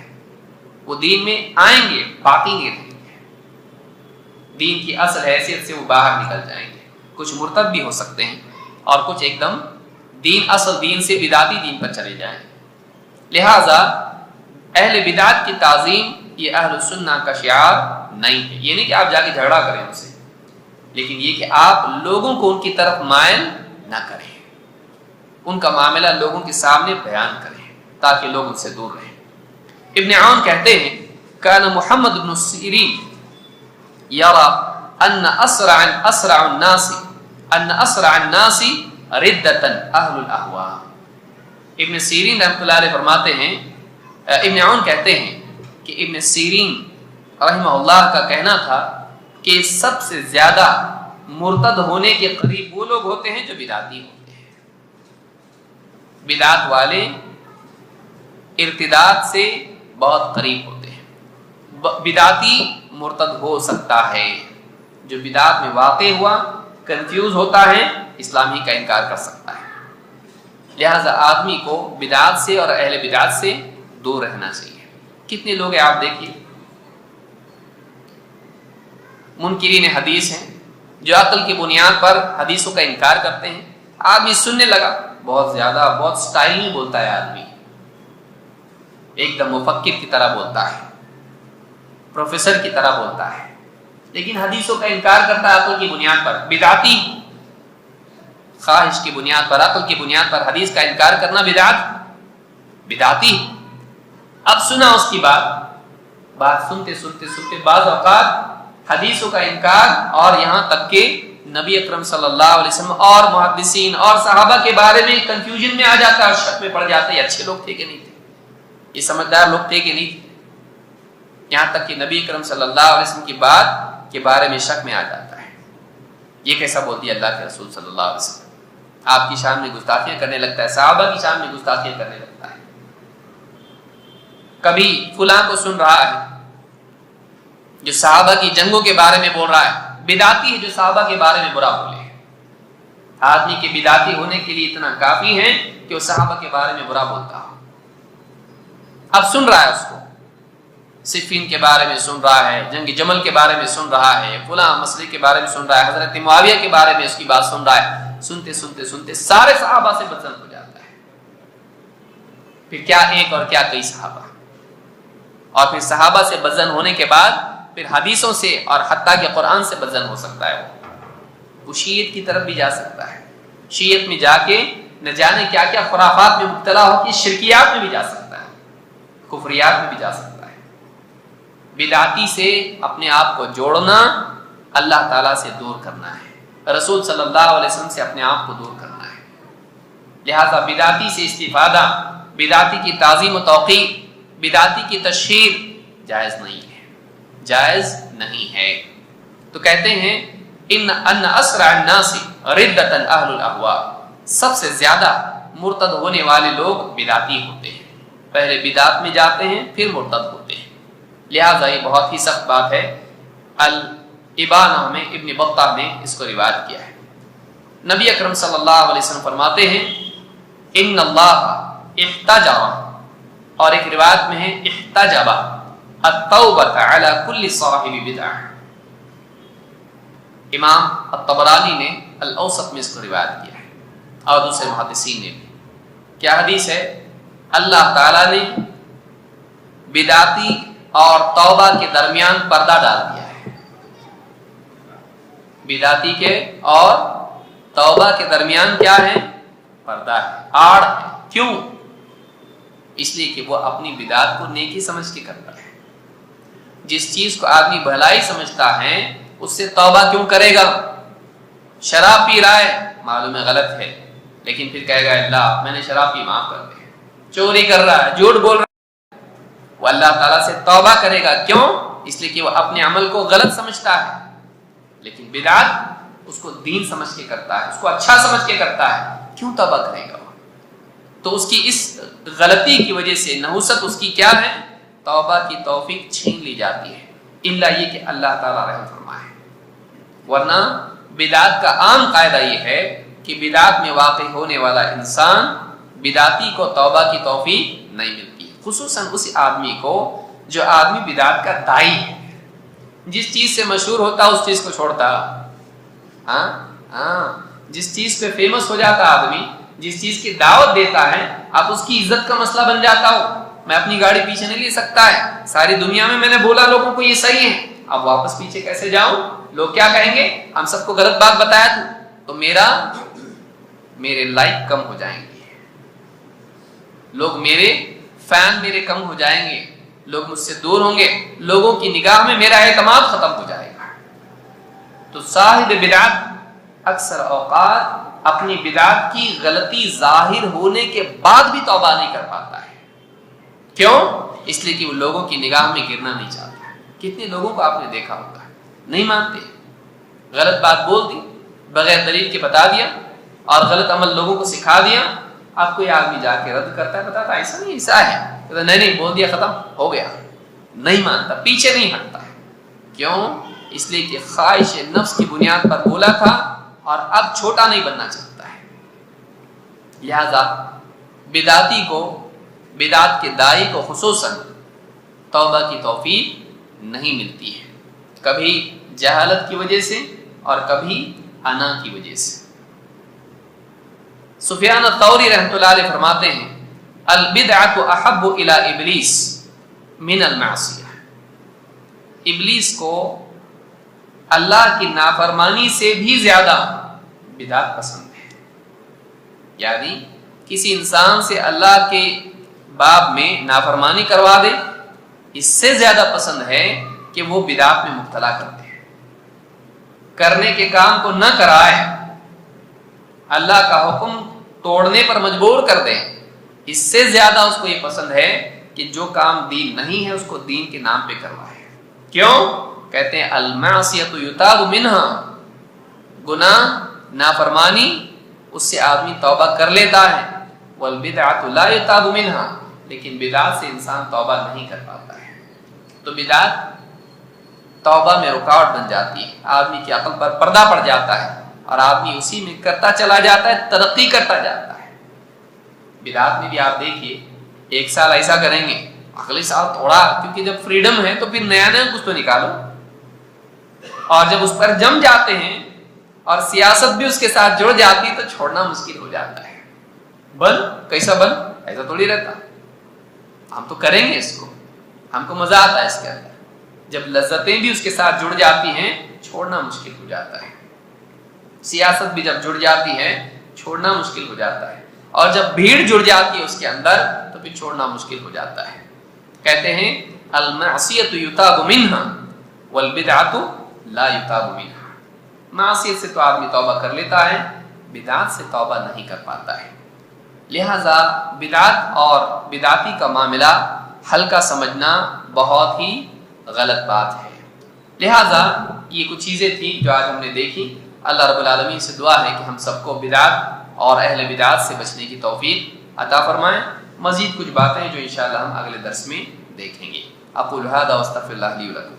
وہ دین میں آئیں گے باقی نہیں رہیں گے، دین کی اصل حیثیت سے وہ باہر نکل جائیں گے۔ کچھ مرتد بھی ہو سکتے ہیں اور کچھ ایک دم اصل دین سے بدعتی دین پر چلے جائیں۔ لہذا اہل بدعت کی تعظیم یہ اہل السنہ کا شعار نہیں ہے۔ یہ نہیں کہ آپ جا کے جھگڑا کریں ان سے، لیکن یہ کہ آپ لوگوں کو ان کی طرف مائل نہ کریں، ان کا معاملہ لوگوں کے سامنے بیان کریں تاکہ لوگ ان سے دور رہیں۔ ابن عون کہتے ہیں کان محمد بن سیرین یرا ان اسرع الناس ردۃ اہل الاہواء۔ ابن سیرین رحمۃ اللہ علیہ فرماتے ہیں، ابن عون کہتے ہیں کہ ابن سیرین رحمہ اللہ کا کہنا تھا کہ سب سے زیادہ مرتد ہونے کے قریب وہ لوگ ہوتے ہیں جو بدعتی ہوتے ہیں۔ بدعت والے ارتداد سے بہت قریب ہوتے ہیں۔ بدعتی مرتد ہو سکتا ہے، جو بدعت میں واقع ہوا، کنفیوز ہوتا ہے، اسلامی کا انکار کر سکتا ہے۔ لہذا آدمی کو بدعت سے اور اہل بدعت سے دور رہنا چاہیے۔ کتنے لوگ ہیں آپ دیکھیے منکرین حدیث ہیں جو عقل کی بنیاد پر حدیثوں کا انکار کرتے ہیں، آدمی سننے لگا، بہت زیادہ بہت سٹائل میں بولتا ہے آدمی، ایک دم مفکر کی طرح بولتا ہے، پروفیسر کی طرح بولتا ہے، لیکن حدیثوں کا انکار کرتا ہے عقل کی بنیاد پر، بدعتی، خواہش کی بنیاد پر، عقل کی بنیاد پر حدیث کا انکار کرنا بدعتی۔ اب سنا اس کی بات سنتے بعض اوقات حدیثوں کا انکار، اور یہاں تک کہ نبی اکرم صلی اللہ علیہ وسلم اور محدثین اور صحابہ کے بارے میں کنفیوژن میں آ جاتا ہے اور شک میں پڑ جاتا ہے، یہ اچھے لوگ تھے کہ نہیں تھے، یہ سمجھدار لوگ تھے کہ نہیں تھے، یہاں تک کہ نبی اکرم صلی اللہ علیہ وسلم کی بات کے بارے میں شک میں آ جاتا ہے۔ یہ کیسا بول دیا اللہ کے رسول صلی اللہ علیہ وسلم، آپ کی شان میں گستاخیاں کرنے لگتا ہے، صحابہ کی شان میں گستاخیاں کرنے لگتا ہے۔ کبھی فلاں کو سن رہا ہے جو صحابہ کی جنگوں کے بارے میں بول رہا ہے، بدعتی ہے جو صحابہ کے بارے میں برا بولے۔ آدمی کے بدعتی ہونے کے لیے اتنا کافی ہے کہ وہ صحابہ کے بارے میں برا بولتا ہو۔ اب سن رہا ہے اس کو، صفین کے بارے میں سن رہا ہے، جنگ جمل کے بارے میں سن رہا ہے، فلاں مسئلے کے بارے میں سن رہا ہے، حضرت معاویہ کے بارے میں اس کی بات سن رہا ہے، سنتے سارے صحابہ سے بدزن ہو جاتا ہے۔ پھر کیا ایک اور کیا کئی صحابہ، اور پھر صحابہ سے بدزن ہونے کے بعد پھر حدیثوں سے اور حتیٰ کہ قرآن سے بدزن ہو سکتا ہے، وہ شیعت کی طرف بھی جا سکتا ہے، شیعت میں جا کے نہ جانے کیا کیا خرافات میں مبتلا ہو کے شرکیات میں بھی جا سکتا ہے، کفریات میں بھی جا سکتا ہے۔ بدعتی سے اپنے آپ کو جوڑنا اللہ تعالیٰ سے دور کرنا ہے، رسول صلی اللہ علیہ وسلم سے اپنے آپ کو دور کرنا ہے۔ لہذا بدعتی سے استفادہ، بدعتی کی تعظیم و توقیر، بدعتی کی تشہیر جائز نہیں ہے۔ تو کہتے ہیں ان اسرع الناس ردۃ اہل الاہواء، سب سے زیادہ مرتد ہونے والے لوگ بدعتی ہوتے ہیں، پہلے بدعت میں جاتے ہیں پھر مرتد ہوتے ہیں۔ لہذا یہ بہت ہی سخت بات ہے، الابانہ میں ابن بطہ نے اس کو روایت کیا ہے۔ نبی اکرم صلی اللہ علیہ وسلم فرماتے ہیں ان اللہ احتجر اور ایک روایت میں ہے احتجب التوبۃ علی کل صاحب بدعہ. امام الطبرانی نے الاوسط میں اس کو روایت کیا ہے اور دوسرے محدثین نے بھی. کیا حدیث ہے؟ اللہ تعالیٰ نے بدعتی اور توبہ کے درمیان پردہ ڈال دیا ہے. بدعتی کے اور توبہ کے درمیان کیا ہے؟ پردہ ہے، آڑ ہے. کیوں؟ اس لیے کہ وہ اپنی بدعت کو نیکی سمجھ کے کرتا ہے. جس چیز کو آدمی بھلائی سمجھتا ہے اس سے توبہ کیوں کرے گا؟ شراب پی رہا ہے، معلوم ہے غلط ہے، لیکن پھر کہے گا اللہ میں نے شراب پی معاف کر دے. چوری کر رہا ہے، جھوٹ بول رہا ہے، وہ اللہ تعالیٰ سے توبہ کرے گا. کیوں؟ اس لیے کہ وہ اپنے عمل کو غلط سمجھتا ہے. لیکن بدعت اس کو دین سمجھ کے کرتا ہے، اس کو اچھا سمجھ کے کرتا ہے. کیوں توبہ کرے گا؟ تو اس کی اس غلطی کی وجہ سے نحوست اس کی کیا ہے؟ توبہ کی توفیق چھین لی جاتی ہے، الا یہ کہ اللہ تعالیٰ رحم فرمائے. ورنہ بدعت کا عام قاعدہ یہ ہے کہ بدعت میں واقع ہونے والا انسان بدعتی کو توبہ کی توفیق نہیں ملتی. خصوصاً اس آدمی کو جو آدمی بدعت کا داعی ہے، جس چیز سے مشہور ہوتا اس چیز کو چھوڑتا. جس چیز پہ فیمس ہو جاتا آدمی، جس چیز کی دعوت دیتا ہے، اب اس کی عزت کا مسئلہ بن جاتا ہو. میں اپنی گاڑی پیچھے نہیں لے سکتا ہے، ساری دنیا میں نے بولا لوگوں کو یہ صحیح ہے، اب واپس پیچھے کیسے جاؤں؟ لوگ کیا کہیں گے؟ ہم سب کو غلط بات بتایا تو میرے لائک کم ہو جائیں گے، لوگ میرے فین میرے کم ہو جائیں گے، لوگ مجھ سے دور ہوں گے، لوگوں کی نگاہ میں میرا اعتماد ختم ہو جائے گا. تو صاحب بدعت اکثر اوقات اپنی بدعت کی غلطی ظاہر ہونے کے بعد بھی توبہ نہیں کر پاتا ہے. کیوں؟ اس لیے کہ وہ لوگوں کی نگاہ میں گرنا نہیں چاہتا. کتنے لوگوں کو آپ نے دیکھا ہوگا نہیں مانتے، غلط بات بول دی، بغیر دلیل کے بتا دیا اور غلط عمل لوگوں کو سکھا دیا. آپ کوئی آدمی جا کے رد کرتا ہے، بتاتا ایسا نہیں ایسا ہے، نہیں بول دیا ختم ہو گیا. نہیں مانتا، پیچھے نہیں ہٹتا. کیوں؟ اس لیے کہ خواہش نفس کی بنیاد پر بولا تھا اور اب چھوٹا نہیں بننا چاہتا ہے. لہذا بدعتی کو، بدعت کے داعی کو خصوصاً توبہ کی توفیق نہیں ملتی ہے، کبھی جہالت کی وجہ سے اور کبھی انا کی وجہ سے. سفیان الثوری رحمۃ اللہ علیہ فرماتے ہیں البدعۃ احب الی ابلیس من المعصیہ. ابلیس کو اللہ کی نافرمانی سے بھی زیادہ بدعت پسند ہے. یعنی کسی انسان سے اللہ کے باب میں نافرمانی کروا دے، اس سے زیادہ پسند ہے کہ وہ بدعت میں مبتلا کر دے، کرنے کے کام کو نہ کرائے، اللہ کا حکم توڑنے پر مجبور کر دے. اس سے زیادہ اس کو یہ پسند ہے کہ جو کام دین نہیں ہے اس کو دین کے نام پہ کروائے. کیوں؟ کہتے ہیں المعصیۃ یتاب منہا، گناہ نافرمانی اس سے آدمی توبہ کر لیتا ہے، والبدعۃ لا یتاب منہا، لیکن بدعت سے انسان توبہ نہیں کر پاتا ہے. تو بدعت توبہ میں رکاوٹ بن جاتی ہے، آدمی کی عقل پر پردہ پڑ جاتا ہے اور آدمی اسی میں کرتا چلا جاتا ہے، ترقی کرتا جاتا ہے. بدعت میں بھی آپ دیکھیے 1 سال ایسا کریں گے، اگلے سال تھوڑا، کیونکہ جب فریڈم ہے تو پھر نیا نیا کچھ تو نکالو. اور جب اس پر جم جاتے ہیں اور سیاست بھی اس کے ساتھ جڑ جاتی تو چھوڑنا مشکل ہو جاتا ہے. بن کیسا بن ایسا تھوڑی رہتا، ہم تو کریں گے اس کو، ہم کو مزہ آتا ہے اس کے اندر. جب لذتیں بھی اس کے ساتھ جڑ جاتی ہیں چھوڑنا مشکل ہو جاتا ہے. سیاست بھی جب جڑ جاتی ہے چھوڑنا مشکل ہو جاتا ہے، اور جب بھیڑ جڑ جاتی ہے اس کے اندر تو پھر چھوڑنا مشکل ہو جاتا ہے. کہتے ہیں المعصیۃ یتاب منہا والبدعۃ لا یتاب منہا. معصیت سے تو آدمی توبہ کر لیتا ہے، بدعت سے توبہ نہیں کر پاتا ہے. لہذا بدعت اور بدعتی کا معاملہ ہلکا سمجھنا بہت ہی غلط بات ہے. لہذا یہ کچھ چیزیں تھیں جو آج ہم نے دیکھی. اللہ رب العالمین سے دعا ہے کہ ہم سب کو بدعت اور اہل بدعت سے بچنے کی توفیق عطا فرمائیں. مزید کچھ باتیں جو انشاءاللہ ہم اگلے درس میں دیکھیں گے. اقول ھذا واستغفر اللہ لی ولکم.